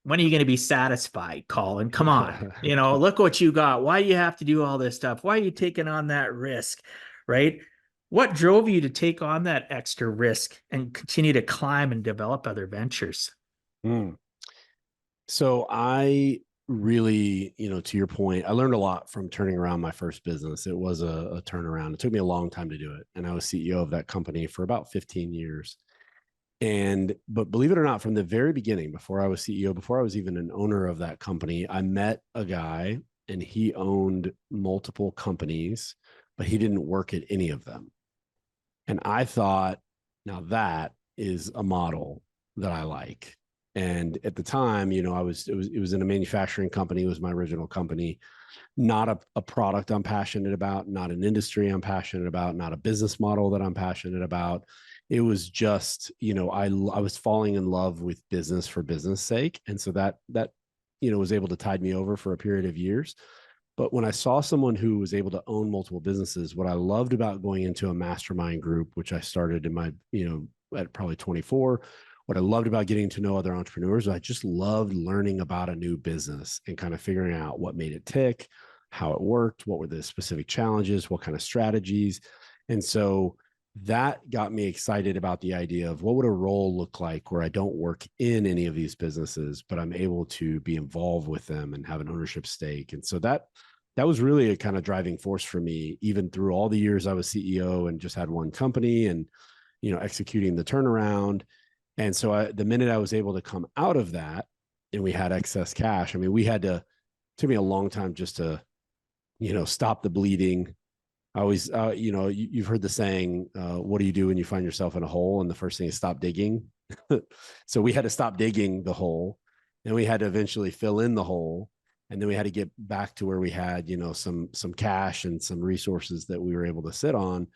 When are you going to be satisfied, Colin? Come on. Look what you got. Why do you have to do all this stuff? Why are you taking on that risk? Right? What drove you to take on that extra risk and continue to climb and develop other ventures? Mm. So I really, to your point, I learned a lot from turning around my first business. It was a turnaround. It took me a long time to do it. And I was CEO of that company for about 15 years. But believe it or not, from the very beginning, before I was CEO, before I was even an owner of that company, I met a guy and he owned multiple companies, but he didn't work at any of them. And I thought, now that is a model that I like. And at the time, it was in a manufacturing company. It was my original company, not a product I'm passionate about, not an industry I'm passionate about, not a business model that I'm passionate about. It was just, I was falling in love with business for business sake. And so that was able to tide me over for a period of years. But when I saw someone who was able to own multiple businesses, what I loved about going into a mastermind group, which I started in my, at probably 24, what I loved about getting to know other entrepreneurs, I just loved learning about a new business and kind of figuring out what made it tick, how it worked, what were the specific challenges, what kind of strategies. And so that got me excited about the idea of what would a role look like where I don't work in any of these businesses, but I'm able to be involved with them and have an ownership stake. And so that was really a kind of driving force for me, even through all the years I was CEO and just had one company and, executing the turnaround. And so the minute I was able to come out of that and we had excess cash, I mean, it took me a long time just to, stop the bleeding. I always, you've heard the saying, what do you do when you find yourself in a hole? And the first thing is stop digging. So we had to stop digging the hole and we had to eventually fill in the hole. And then we had to get back to where we had, some cash and some resources that we were able to sit on.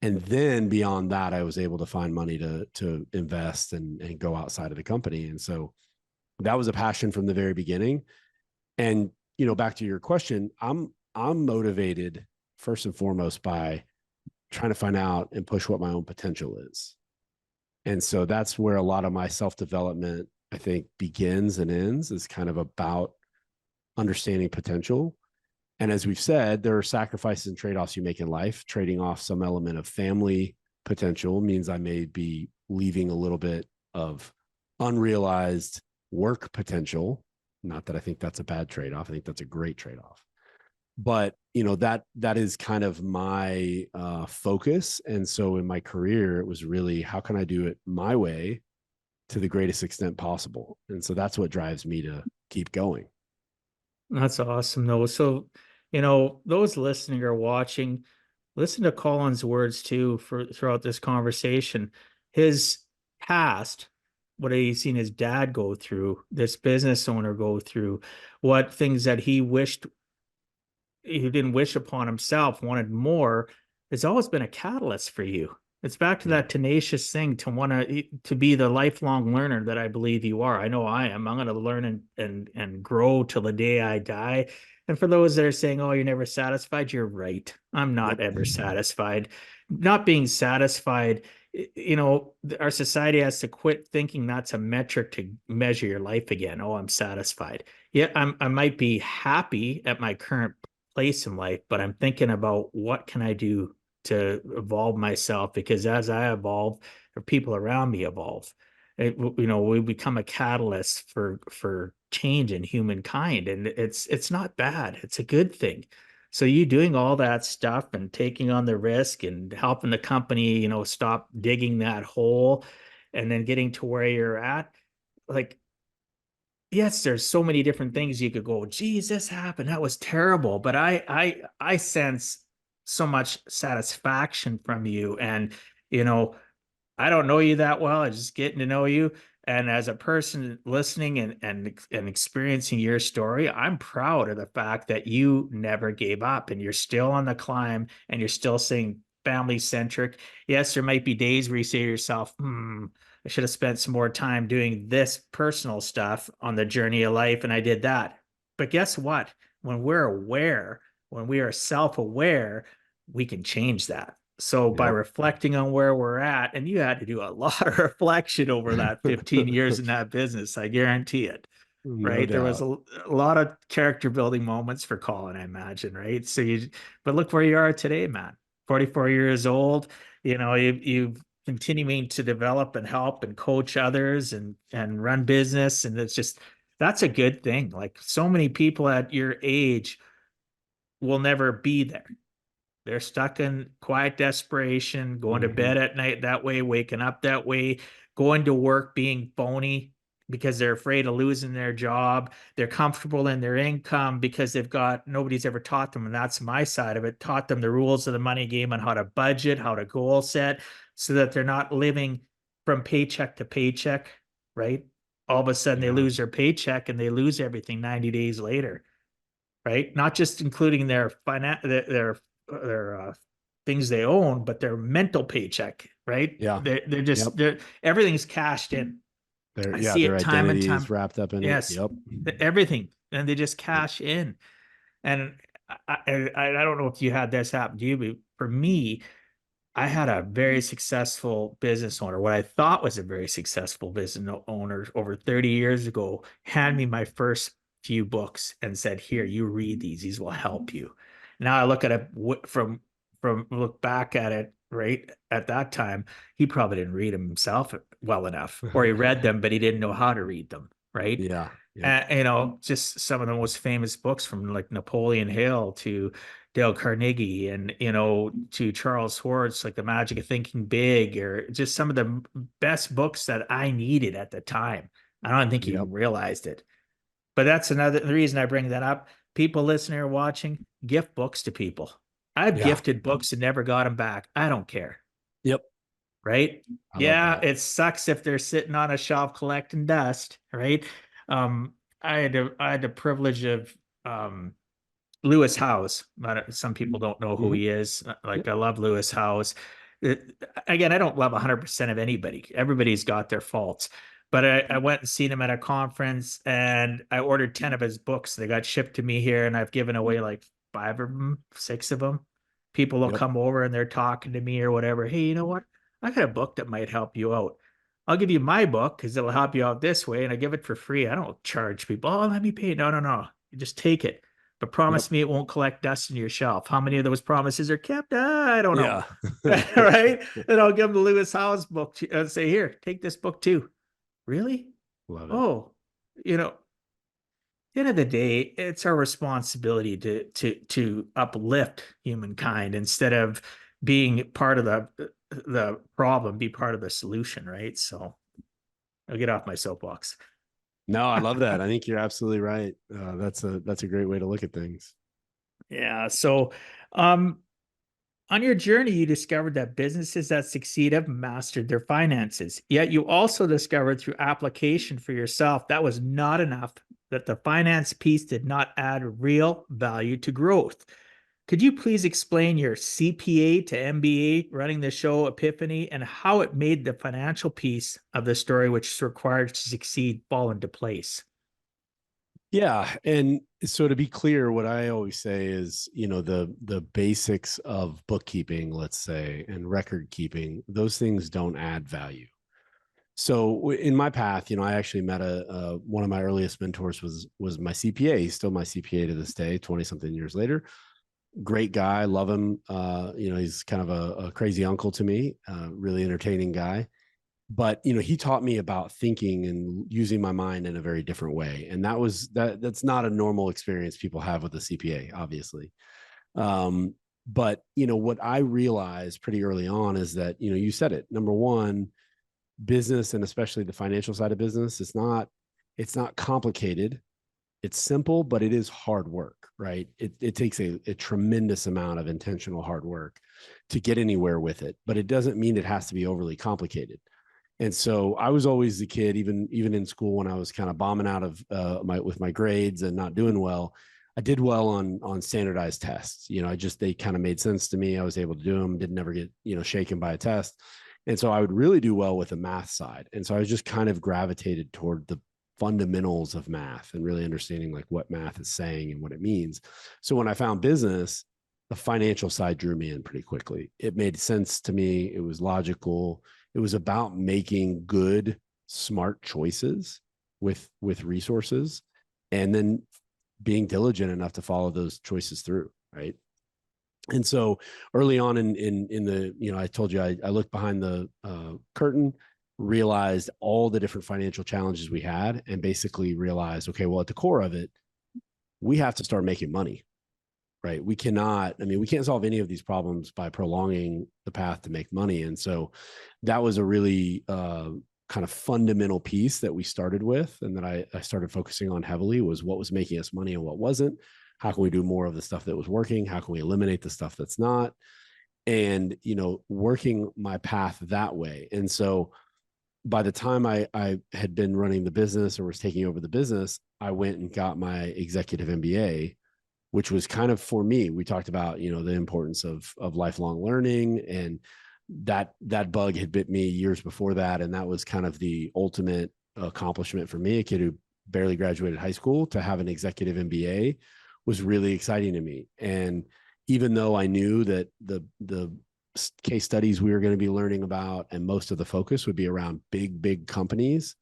And then beyond that, I was able to find money to invest and go outside of the company. And so that was a passion from the very beginning. And, back to your question, I'm motivated first and foremost by trying to find out and push what my own potential is. And so that's where a lot of my self-development, I think, begins and ends, is kind of about understanding potential. And as we've said, there are sacrifices and trade-offs you make in life. Trading off some element of family potential means I may be leaving a little bit of unrealized work potential. Not that I think that's a bad trade-off. I think that's a great trade-off. But that is kind of my focus. And so in my career, it was really, how can I do it my way to the greatest extent possible? And so that's what drives me to keep going. That's awesome, though. So, those listening or watching, listen to Colin's words too for throughout this conversation. His past, what he's seen his dad go through, this business owner go through, what things that he didn't wish upon himself, wanted more, has always been a catalyst for you. It's back to that tenacious thing to want to be the lifelong learner that I believe you are. I know I am. I'm going to learn and grow till the day I die. And for those that are saying, "Oh, you're never satisfied," you're right. I'm not Yep. ever satisfied. Not being satisfied, our society has to quit thinking that's a metric to measure your life again. Oh, I'm satisfied. Yeah, I might be happy at my current place in life, but I'm thinking about what can I do to evolve myself, because as I evolve, or people around me evolve, we become a catalyst for change in humankind, and it's not bad. It's a good thing. So you doing all that stuff and taking on the risk and helping the company, stop digging that hole, and then getting to where you're at, like, yes, there's so many different things you could go, geez, this happened, that was terrible. But I sense so much satisfaction from you. And, you know, I don't know you that well. I just getting to know you. And as a person listening and experiencing your story, I'm proud of the fact that you never gave up and you're still on the climb and you're still saying family centric. Yes, there might be days where you say to yourself, I should have spent some more time doing this personal stuff on the journey of life, and I did that. But guess what? When we're aware, when we are self-aware, we can change that. So by Yep. reflecting on where we're at, and you had to do a lot of reflection over that 15 years in that business, I guarantee it, No right? There was doubt. a lot of character building moments for Colin, I imagine, right? But look where you are today, man. 44 years old, you've continuing to develop and help and coach others and run business. And it's just, that's a good thing. Like so many people at your age will never be there. They're stuck in quiet desperation, going to bed at night that way, waking up that way, going to work being phony because they're afraid of losing their job. They're comfortable in their income because nobody's ever taught them, and that's my side of it, taught them the rules of the money game and how to budget, how to goal set, so that they're not living from paycheck to paycheck, right? All of a sudden they lose their paycheck and they lose everything 90 days later, right? Not just including their things they own, but their mental paycheck, right? Yeah. They're just everything's cashed in. I see Their it time and identity time. is wrapped up in Yes, it. Yep. everything, and they just cash in. And I don't know if you had this happen to you, but for me, I had a very successful business owner, what I thought was a very successful business owner over 30 years ago, hand me my first few books and said, "Here, you read these. These will help you." Now I look at it from look back at it, right at that time, he probably didn't read them himself well enough, or he read them, but he didn't know how to read them, right? Yeah. Yep. Just some of the most famous books from like Napoleon Hill to Dale Carnegie and, to Charles Schwartz, like The Magic of Thinking Big, or just some of the best books that I needed at the time. I don't think he Yep. realized it. But that's the reason I bring that up. People listening or watching, gift books to people. I've gifted books and never got them back. I don't care. Yep. Right? I love that. It sucks if they're sitting on a shelf collecting dust, right? I had the privilege of Lewis Howes. Some people don't know who he is. Like, I love Lewis Howes. Again, I don't love 100% of anybody. Everybody's got their faults. But I went and seen him at a conference, and I ordered 10 of his books. They got shipped to me here, and I've given away like 5 of them, 6 of them. People will come over and they're talking to me or whatever. "Hey, you know what? I got a book that might help you out. I'll give you my book because it'll help you out this way, and I give it for free. I don't charge people. Oh, let me pay. No, no, no. You just take it. But promise me it won't collect dust in your shelf." How many of those promises are kept? I don't know. Right? And I'll give them the Lewis Howes book and say, "Here, take this book too." Really? Love it. Oh, at the end of the day, it's our responsibility to uplift humankind instead of being part of the problem, be part of the solution, right? So I'll get off my soapbox. No, I love that. I think you're absolutely right. That's a great way to look at things. Yeah. So, on your journey, you discovered that businesses that succeed have mastered their finances. Yet you also discovered through application for yourself that was not enough, that the finance piece did not add real value to growth. Could you please explain your CPA to MBA running the show epiphany and how it made the financial piece of the story, which is required to succeed, fall into place? Yeah. And so to be clear, what I always say is, the basics of bookkeeping, let's say, and record keeping, those things don't add value. So in my path, I actually met one of my earliest mentors was my CPA. He's still my CPA to this day, 20 something years later. Great guy. Love him. He's kind of a crazy uncle to me, really entertaining guy. But he taught me about thinking and using my mind in a very different way, and that's not a normal experience people have with a CPA, obviously. But what I realized pretty early on is that you said it. Number one, business, and especially the financial side of business, it's not complicated. It's simple, but it is hard work, right? It takes a tremendous amount of intentional hard work to get anywhere with it, but it doesn't mean it has to be overly complicated. And so I was always the kid, even in school, when I was kind of bombing out of with my grades and not doing well. I did well on standardized tests. They kind of made sense to me. I was able to do them. Didn't ever get shaken by a test. And so I would really do well with the math side. And so I was just kind of gravitated toward the fundamentals of math and really understanding like what math is saying and what it means. So when I found business, the financial side drew me in pretty quickly. It made sense to me. It was logical. It was about making good, smart choices with resources, and then being diligent enough to follow those choices through, right? And so early on in the, I told you, I looked behind the curtain, realized all the different financial challenges we had, and basically realized, okay, well, at the core of it, we have to start making money, right? We cannot, we can't solve any of these problems by prolonging the path to make money. And so that was a really kind of fundamental piece that we started with, and that I started focusing on heavily, was what was making us money and what wasn't. How can we do more of the stuff that was working? How can we eliminate the stuff that's not? And, working my path that way. And so by the time I had been running the business, or was taking over the business, I went and got my executive MBA, which was kind of, for me, we talked about, the importance of lifelong learning, and that bug had bit me years before that. And that was kind of the ultimate accomplishment for me. A kid who barely graduated high school to have an executive MBA was really exciting to me. And even though I knew that the case studies we were going to be learning about, and most of the focus would be around big companies,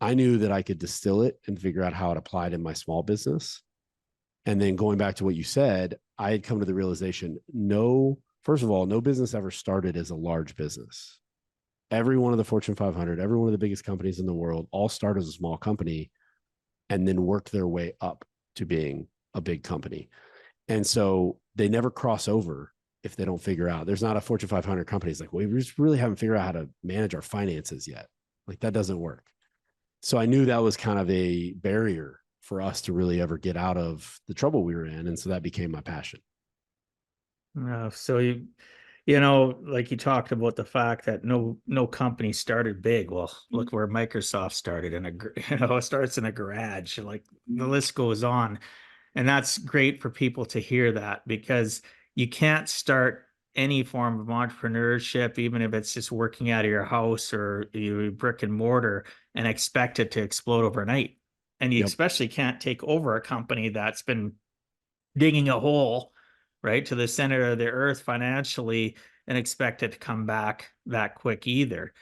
I knew that I could distill it and figure out how it applied in my small business. And then going back to what you said, I had come to the realization, first of all, no business ever started as a large business. Every one of the Fortune 500, every one of the biggest companies in the world, all start as a small company and then work their way up to being a big company. And so they never cross over if they don't figure out. There's not a Fortune 500 company. It's like, we just really haven't figured out how to manage our finances yet. Like, that doesn't work. So I knew that was kind of a barrier for us to really ever get out of the trouble we were in. And so that became my passion. So like you talked about the fact that no company started big. Well, look where Microsoft started it starts in a garage. Like, the list goes on. And that's great for people to hear that, because you can't start any form of entrepreneurship, even if it's just working out of your house or you brick and mortar, and expect it to explode overnight. And you especially can't take over a company that's been digging a hole right to the center of the earth financially and expect it to come back that quick either.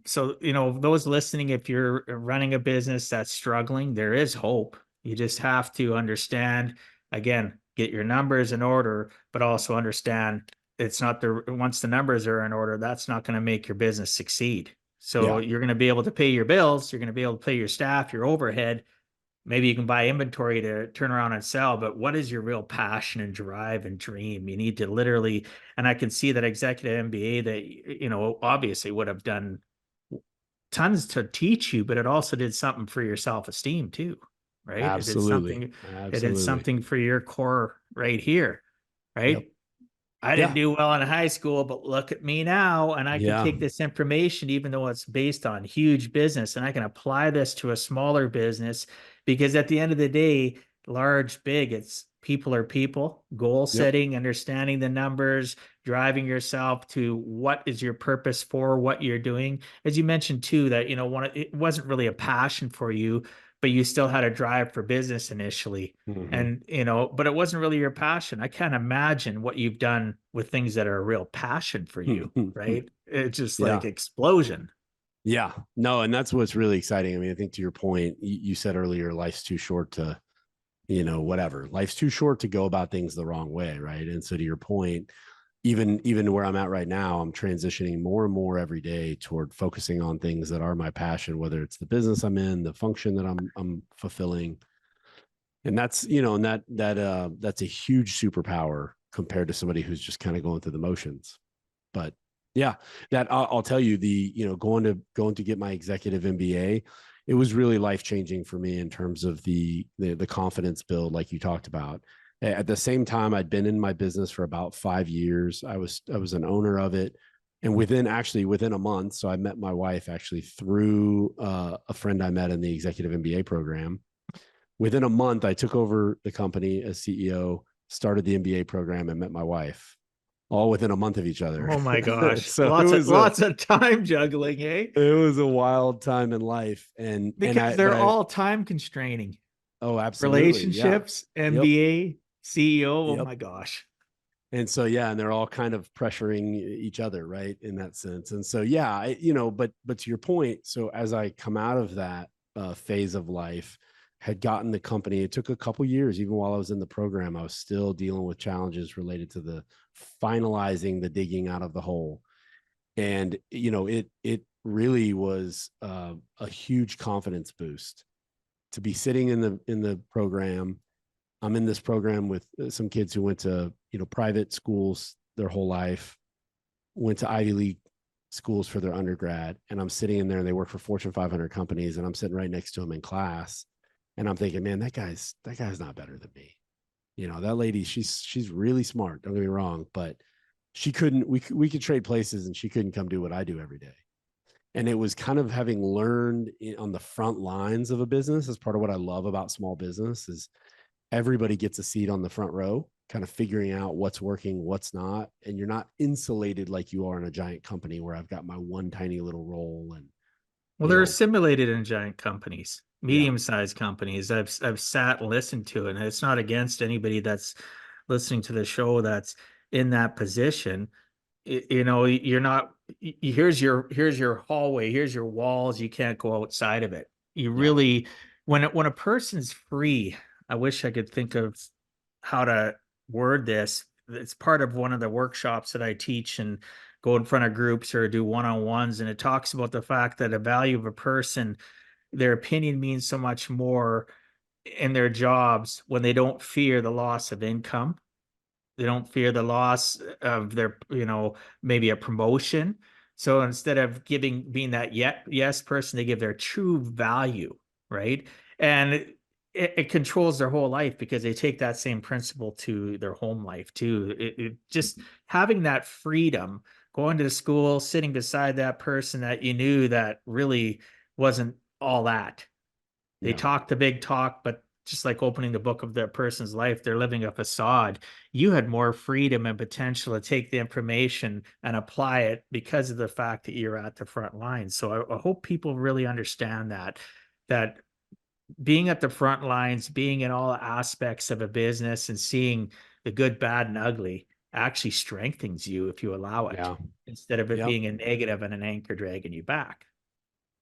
So, those listening, if you're running a business that's struggling, there is hope. You just have to understand, again, get your numbers in order, but also understand it's not once the numbers are in order, that's not going to make your business succeed. So you're going to be able to pay your bills. You're going to be able to pay your staff, your overhead. Maybe you can buy inventory to turn around and sell, but what is your real passion and drive and dream? You need to literally, and I can see that executive MBA that, obviously would have done tons to teach you, but it also did something for your self-esteem too, right? Absolutely. It did something for your core right here, right? Yep. I didn't do well in high school, but look at me now. And I can take this information, even though it's based on huge business, and I can apply this to a smaller business, because at the end of the day, large, big, it's people are people, goal setting, understanding the numbers, driving yourself to what is your purpose for what you're doing. As you mentioned too, that, it wasn't really a passion for you, but you still had a drive for business initially. And, but it wasn't really your passion. I can't imagine what you've done with things that are a real passion for you, right? It's just like explosion. Yeah, no. And that's what's really exciting. I think to your point, you said earlier, life's too short to, whatever. Life's too short to go about things the wrong way. Right. And so to your point, even where I'm at right now, I'm transitioning more and more every day toward focusing on things that are my passion, whether it's the business I'm in, the function that I'm fulfilling. And that's, and that's a huge superpower compared to somebody who's just kind of going through the motions. But yeah, that I'll tell you, going to get my executive MBA, it was really life-changing for me in terms of the confidence build, like you talked about. At the same time, I'd been in my business for about 5 years. I was an owner of it. And within a month, so I met my wife actually through a friend I met in the executive MBA program. Within a month, I took over the company as CEO, started the MBA program, and met my wife, all within a month of each other. Oh my gosh. So lots of time juggling, eh? It was a wild time in life. Because they're all time constraining. Oh, absolutely. Relationships, MBA, CEO. Yep. Oh my gosh. And so, and they're all kind of pressuring each other, right, in that sense. And so, but to your point, so as I come out of that phase of life, had gotten the company. It took a couple years, even while I was in the program, I was still dealing with challenges related to the finalizing the digging out of the hole. And, it really was a huge confidence boost to be sitting in the program. I'm in this program with some kids who went to, private schools their whole life, went to Ivy League schools for their undergrad. And I'm sitting in there and they work for Fortune 500 companies. And I'm sitting right next to them in class. And I'm thinking, man, that guy's not better than me. That lady, she's really smart. Don't get me wrong, but we could trade places and she couldn't come do what I do every day. And it was kind of having learned on the front lines of a business. As part of what I love about small business is everybody gets a seat on the front row, kind of figuring out what's working, what's not. And you're not insulated like you are in a giant company where I've got my one tiny little role. And, Well, they're assimilated in giant companies, medium-sized companies. I've sat and listened to it, and it's not against anybody that's listening to the show that's in that position. You're not. Here's your hallway. Here's your walls. You can't go outside of it. You really, when a person's free, I wish I could think of how to word this. It's part of one of the workshops that I teach and go in front of groups or do one-on-ones. And it talks about the fact that the value of a person, their opinion means so much more in their jobs when they don't fear the loss of income. They don't fear the loss of their, maybe a promotion. So instead of being that yes person, they give their true value, right? And it controls their whole life because they take that same principle to their home life too. It just having that freedom, going to the school, sitting beside that person that you knew that really wasn't all that. They talk the big talk, but just like opening the book of that person's life, they're living a facade. You had more freedom and potential to take the information and apply it because of the fact that you're at the front line. So I hope people really understand that being at the front lines, being in all aspects of a business and seeing the good, bad, and ugly actually strengthens you if you allow it, instead of it being a negative and an anchor dragging you back.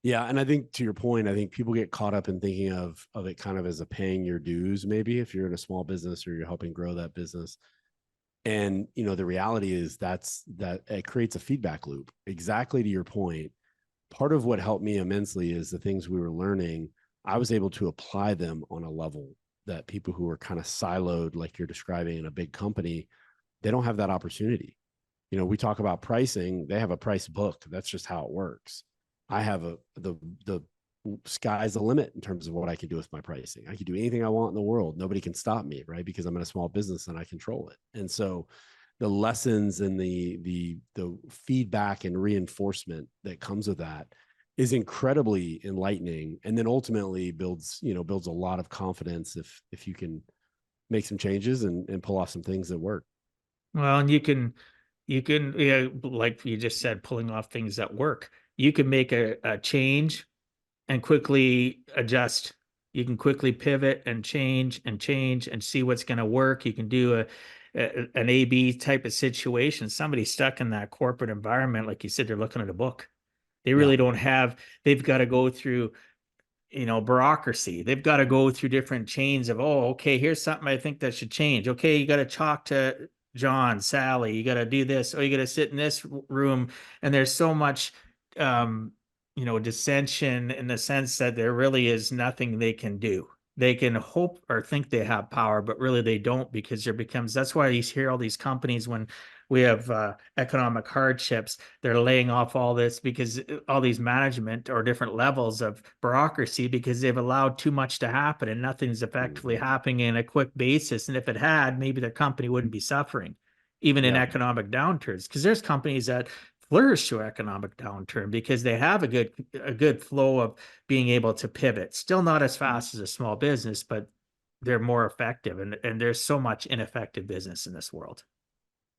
Yeah. And I think to your point, I think people get caught up in thinking of it kind of as a paying your dues, maybe if you're in a small business or you're helping grow that business. And, the reality is that it creates a feedback loop. Exactly to your point. Part of what helped me immensely is the things we were learning. I was able to apply them on a level that people who are kind of siloed, like you're describing in a big company, they don't have that opportunity. We talk about pricing. They have a price book. That's just how it works. I have the sky's the limit in terms of what I can do with my pricing. I can do anything I want in the world. Nobody can stop me, right? Because I'm in a small business and I control it. And so the lessons and the feedback and reinforcement that comes with that is incredibly enlightening, and then ultimately builds a lot of confidence if you can make some changes and pull off some things that work. Well, and you can, like you just said, pulling off things that work. You can make a change and quickly adjust. You can quickly pivot and change and see what's going to work. You can do an A/B type of situation. Somebody stuck in that corporate environment, like you said, they're looking at a book. They really don't have, they've got to go through, bureaucracy. They've got to go through different chains of, oh, okay, here's something I think that should change. Okay, you got to talk to John, Sally, you got to do this. Oh, you got to sit in this room. And there's so much, dissension in the sense that there really is nothing they can do. They can hope or think they have power, but really they don't, because that's why you hear all these companies when we have economic hardships, they're laying off all this because all these management or different levels of bureaucracy, because they've allowed too much to happen and nothing's effectively happening in a quick basis. And if it had, maybe their company wouldn't be suffering, even in economic downturns, because there's companies that flourish through economic downturn because they have a good flow of being able to pivot. Still not as fast as a small business, but they're more effective. And there's so much ineffective business in this world.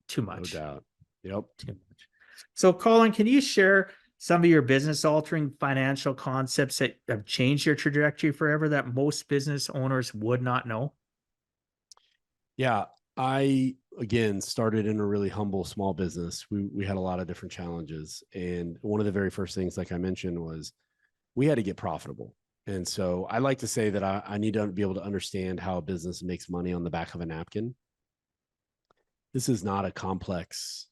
Too much. No doubt. Yep. Too much. So, Colin, can you share some of your business altering financial concepts that have changed your trajectory forever that most business owners would not know? Yeah. I, again, started in a really humble small business. We had a lot of different challenges. And one of the very first things, like I mentioned, was we had to get profitable. And so I like to say that I need to be able to understand how a business makes money on the back of a napkin. This is not a complex,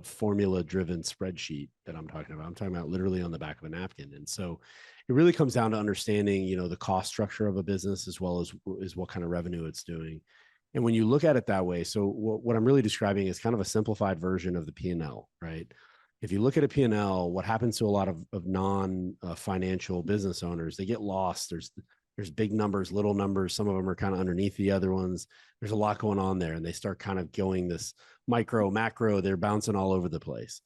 formula driven spreadsheet that I'm talking about. I'm talking about literally on the back of a napkin. And so it really comes down to understanding, the cost structure of a business as well as what kind of revenue it's doing. And when you look at it that way, so what I'm really describing is kind of a simplified version of the P&L, right? If you look at a P&L, what happens to a lot of non-financial business owners, they get lost. There's big numbers, little numbers. Some of them are kind of underneath the other ones. There's a lot going on there, and they start kind of going this micro, macro. They're bouncing all over the place.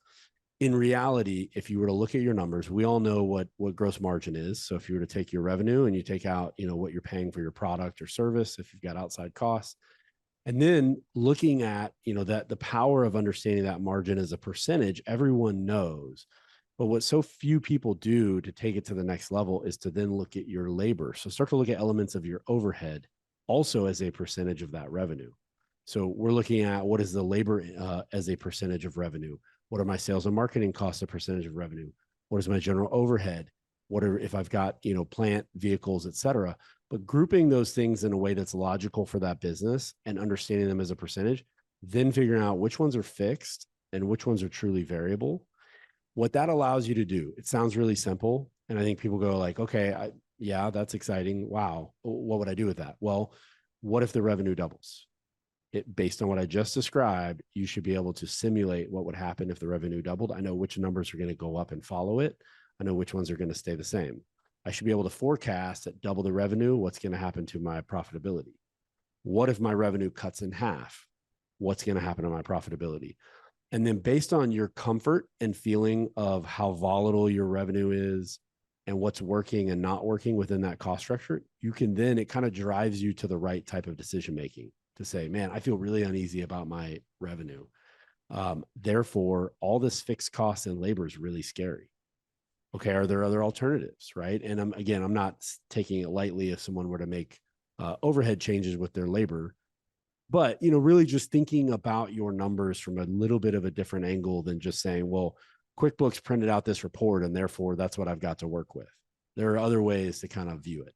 In reality, if you were to look at your numbers, we all know what gross margin is. So if you were to take your revenue and you take out, what you're paying for your product or service, if you've got outside costs, and then looking at, that the power of understanding that margin as a percentage, everyone knows. But what so few people do to take it to the next level is to then look at your labor. So start to look at elements of your overhead also as a percentage of that revenue. So we're looking at what is the labor as a percentage of revenue? What are my sales and marketing costs a percentage of revenue? What is my general overhead? What are, if I've got, plant, vehicles, et cetera, but grouping those things in a way that's logical for that business and understanding them as a percentage, then figuring out which ones are fixed and which ones are truly variable. What that allows you to do, it sounds really simple. And I think people go like, okay, yeah, that's exciting. Wow. What would I do with that? Well, what if the revenue doubles? Based on what I just described, you should be able to simulate what would happen if the revenue doubled. I know which numbers are going to go up and follow it. I know which ones are going to stay the same. I should be able to forecast at double the revenue, what's going to happen to my profitability. What if my revenue cuts in half? What's going to happen to my profitability? And then based on your comfort and feeling of how volatile your revenue is and what's working and not working within that cost structure, you can then, it kind of drives you to the right type of decision making to say, man, I feel really uneasy about my revenue. Therefore, all this fixed cost and labor is really scary. Okay, are there other alternatives, right? And I'm not taking it lightly if someone were to make overhead changes with their labor, but really just thinking about your numbers from a little bit of a different angle than just saying, well, QuickBooks printed out this report and therefore that's what I've got to work with. There are other ways to kind of view it.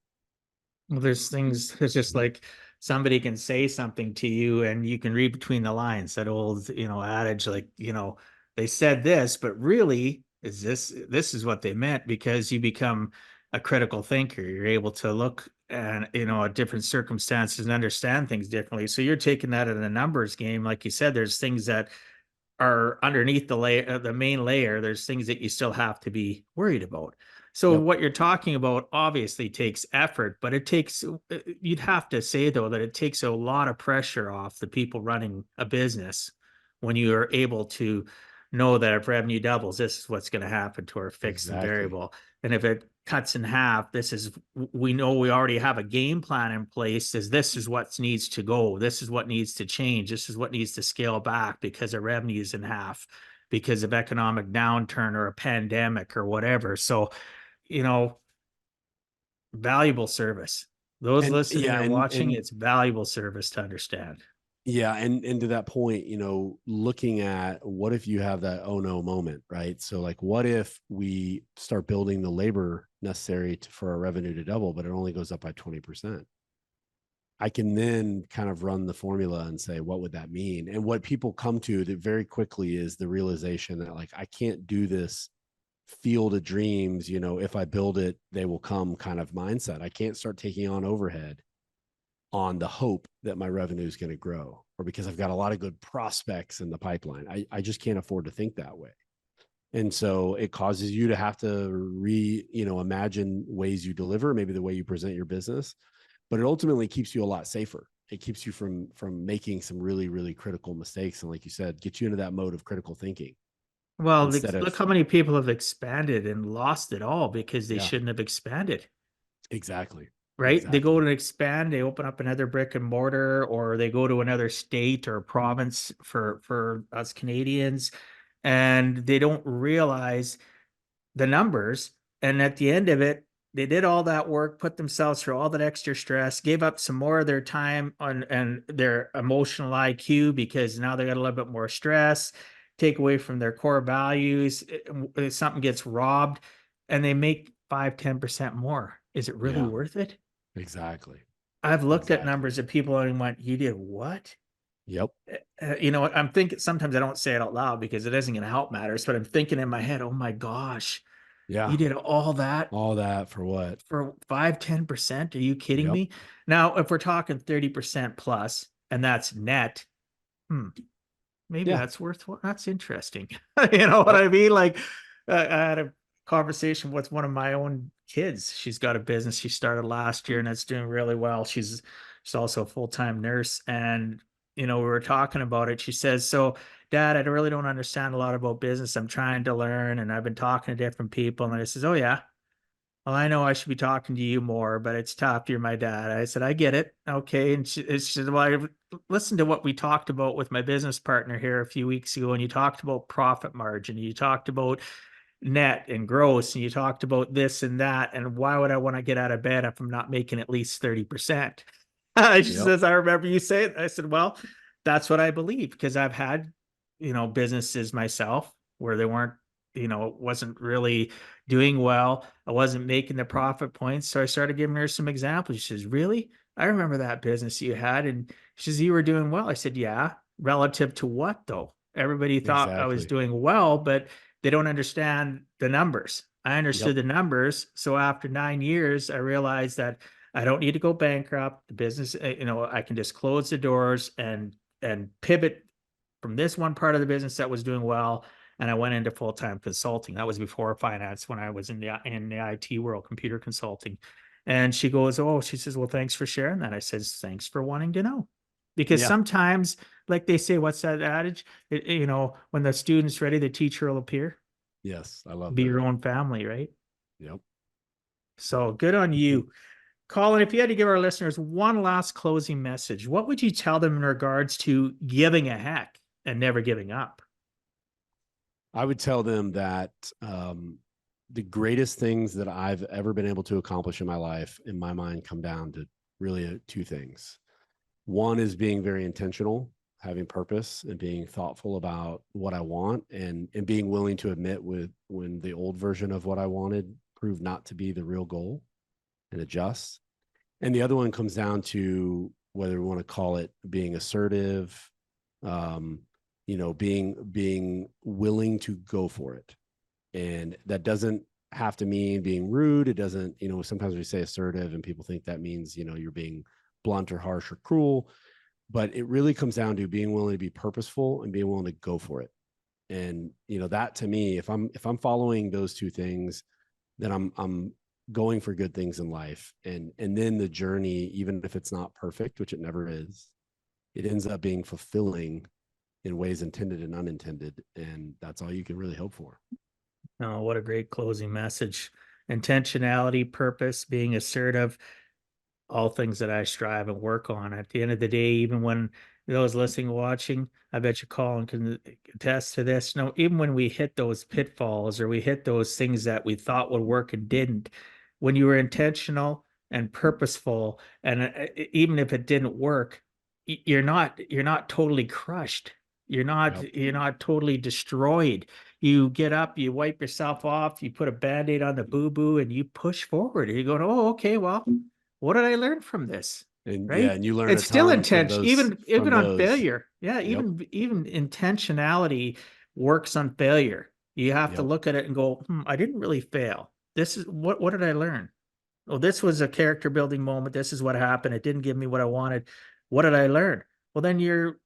Well, there's things, it's just like somebody can say something to you and you can read between the lines. That old, adage, like, they said this, but really is this is what they meant, because you become a critical thinker. You're able to look and, at different circumstances and understand things differently. So you're taking that in a numbers game. Like you said, there's things that are underneath the layer, the main layer. There's things that you still have to be worried about. So Yep. what you're talking about obviously takes effort, but it takes, you'd have to say though, that it takes a lot of pressure off the people running a business when you are able to know that if revenue doubles, this is what's going to happen to our fixed and Exactly. variable. And if it cuts in half, we know we already have a game plan in place. This is what needs to go. This is what needs to change. This is what needs to scale back because our revenue is in half because of economic downturn or a pandemic or whatever. So, valuable service. Those And listening yeah, or and watching, and it's valuable service to understand. yeah, and to that point, looking at what if you have that oh no moment, right? So like, what if we start building the labor necessary for our revenue to double, but it only goes up by 20%? I can then kind of run the formula and say, what would that mean? And what people come to that very quickly is the realization that like, I can't do this field of dreams, if I build it, they will come kind of mindset. I can't start taking on overhead on the hope that my revenue is going to grow, or because I've got a lot of good prospects in the pipeline. I just can't afford to think that way. And so it causes you to have to imagine ways you deliver, maybe the way you present your business, but it ultimately keeps you a lot safer. It keeps you from making some really, really critical mistakes. And like you said, get you into that mode of critical thinking Well, instead look of, how many people have expanded and lost it all because they yeah, shouldn't have expanded. exactly. Right? They go Exactly. to expand, they open up another brick and mortar, or they go to another state or province for us Canadians, and they don't realize the numbers. And at the end of it, they did all that work, put themselves through all that extra stress, gave up some more of their time on and their emotional IQ because now they got a little bit more stress, take away from their core values. Something gets robbed, and they make 5-10% more. Is it really Yeah, worth it? exactly. I've looked at Exactly. numbers of people and went, you did what? Yep. You know what? I'm thinking sometimes I don't say it out loud because it isn't going to help matters, but I'm thinking in my head, oh my gosh, you Yeah. did all that All that for what? for 5-10%? Are you kidding Yep. me? Now, if we're talking 30% plus, and that's net, maybe Yeah. that's worth what that's interesting. You know what Yep. I mean? Like I had a conversation with one of my own kids. She's got a business she started last year and it's doing really well. She's also a full-time nurse. And you know, we were talking about it. She says, so Dad, I really don't understand a lot about business. I'm trying to learn and I've been talking to different people. And I says, oh yeah. Well, I know I should be talking to you more, but it's tough. You're my dad. I said, I get it. Okay. And she said, well, I listened to what we talked about with my business partner here a few weeks ago, and you talked about profit margin. You talked about net and gross, and you talked about this and that. And why would I want to get out of bed if I'm not making at least 30%? She Yep. says, I remember you saying, I said, well, that's what I believe because I've had, you know, businesses myself where they weren't, you know, it wasn't really doing well. I wasn't making the profit points. So I started giving her some examples. She says, really? I remember that business you had. And she says, you were doing well. I said, yeah. Relative to what though? Everybody thought I was Exactly. doing well, but they don't understand the numbers. I Yep. understood the numbers. So after 9 years, I realized that I don't need to go bankrupt. The business, you know, I can just close the doors and pivot from this one part of the business that was doing well, and I went into full-time consulting. That was before finance when I was in the IT world, computer consulting. And she goes, "Oh," she says, "Well, thanks for sharing that." I says, "Thanks for wanting to know." Because Yeah. sometimes, like they say, what's that adage? You know, when the student's ready, the teacher will appear. Yes. I love Be that. your own family, right? Yep. So good on Mhm. you. Colin, if you had to give our listeners one last closing message, what would you tell them in regards to giving a heck and never giving up? I would tell them that the greatest things that I've ever been able to accomplish in my life, in my mind, come down to really two things. One is being very intentional, having purpose, and being thoughtful about what I want, and being willing to admit with when the old version of what I wanted proved not to be the real goal, and adjust. And the other one comes down to whether we want to call it being assertive, um, being willing to go for it. And that doesn't have to mean being rude. It doesn't, sometimes we say assertive and people think that means, you're being blunt or harsh or cruel, but it really comes down to being willing to be purposeful and being willing to go for it. And, that to me, if I'm following those two things, then I'm going for good things in life. And then the journey, even if it's not perfect, which it never is, it ends up being fulfilling in ways intended and unintended. And that's all you can really hope for. Oh, what a great closing message. Intentionality, purpose, being assertive, all things that I strive and work on. At the end of the day, even when those listening, watching, I bet you Colin can attest to this. No, even when we hit those pitfalls or we hit those things that we thought would work and didn't, when you were intentional and purposeful, and even if it didn't work, you're not totally crushed. You're not Yep. you're not totally destroyed. You get up, you wipe yourself off, you put a band-aid on the boo-boo, and you push forward. And you go, oh, okay, well, what did I learn from this? And yeah, Right? and you learn a It's still ton intention, even from on those. failure. Yeah, Yep. even intentionality works on failure. You have to Yep. look at it and go, I didn't really fail. This is what did I learn? Oh, this was a character building moment. This is what happened. It didn't give me what I wanted. What did I learn? Well, then you're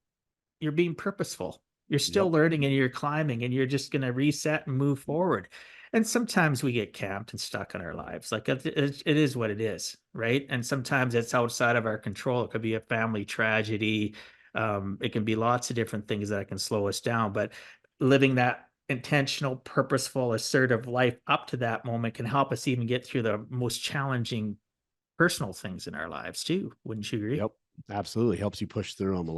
being purposeful. You're still Yep. learning and you're climbing and you're just going to reset and move forward. And sometimes we get camped and stuck in our lives. Like it is what it is, right? And sometimes it's outside of our control. It could be a family tragedy. It can be lots of different things that can slow us down. But living that intentional, purposeful, assertive life up to that moment can help us even get through the most challenging personal things in our lives too. Wouldn't you agree? Yep. Absolutely. Helps you push through them a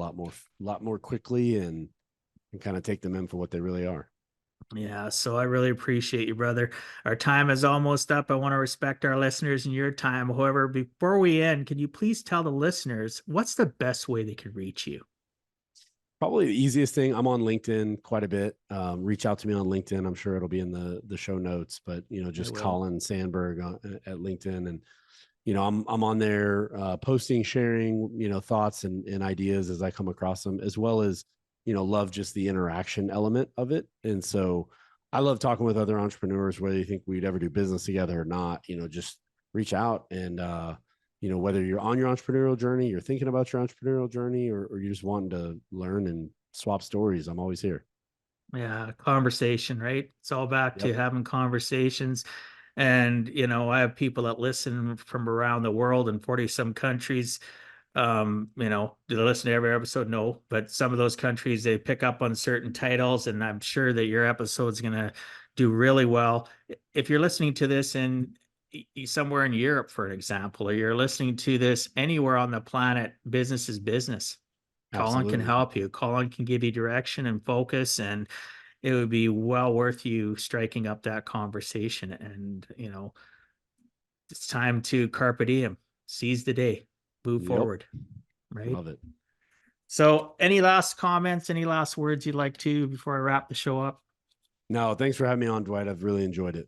lot more quickly and kind of take them in for what they really are. Yeah, so I really appreciate you, brother. Our time is almost up. I want to respect our listeners and your time. However, before we end, can you please tell the listeners what's the best way they can reach you? Probably the easiest thing. I'm on LinkedIn quite a bit. Reach out to me on LinkedIn. I'm sure it'll be in the show notes, but I just will. Colin Sanburg at LinkedIn. And I'm on there posting, sharing, thoughts and ideas as I come across them, as well as, love just the interaction element of it. And so I love talking with other entrepreneurs, whether you think we'd ever do business together or not, just reach out and, whether you're on your entrepreneurial journey, you're thinking about your entrepreneurial journey, or you're just wanting to learn and swap stories, I'm always here. Yeah, conversation, right? It's all back to Yep. having conversations. And, I have people that listen from around the world in 40 some countries. Do they listen to every episode? No, but some of those countries, they pick up on certain titles, and I'm sure that your episode's going to do really well. If you're listening to this in somewhere in Europe, for example, or you're listening to this anywhere on the planet, business is business. Colin can Absolutely. help you. Colin can give you direction and focus, and it would be well worth you striking up that conversation. And, it's time to carpe diem, seize the day, move Yep. forward. Right. Love it. So, any last comments, any last words you'd like to before I wrap the show up? No, thanks for having me on, Dwight. I've really enjoyed it.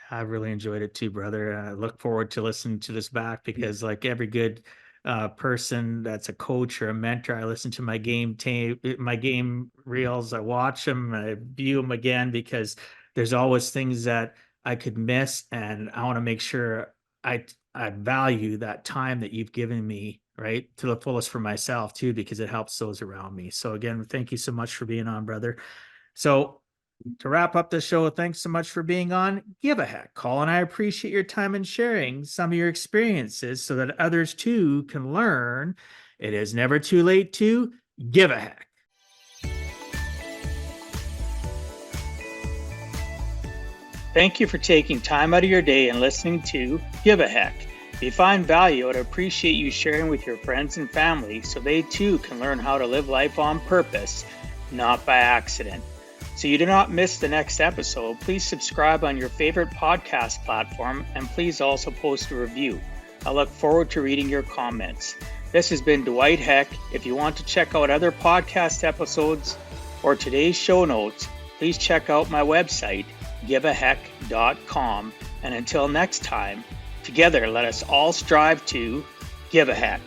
I really enjoyed it too, brother. I look forward to listening to this back because, like every good person that's a coach or a mentor, I listen to my game tape, my game reels. I watch them, I view them again because there's always things that I could miss, and I want to make sure I value that time that you've given me, right, to the fullest for myself too, because it helps those around me. So again, thank you so much for being on, brother. So to wrap up the show, thanks so much for being on. Give a heck, Colin. I appreciate your time and sharing some of your experiences so that others too can learn. It is never too late to give a heck. Thank you for taking time out of your day and listening to Give a Heck. If you find value, I'd appreciate you sharing with your friends and family so they too can learn how to live life on purpose, not by accident. So you do not miss the next episode, please subscribe on your favorite podcast platform, and please also post a review. I look forward to reading your comments. This has been Dwight Heck. If you want to check out other podcast episodes or today's show notes, please check out my website, giveaheck.com. And until next time, together let us all strive to give a heck.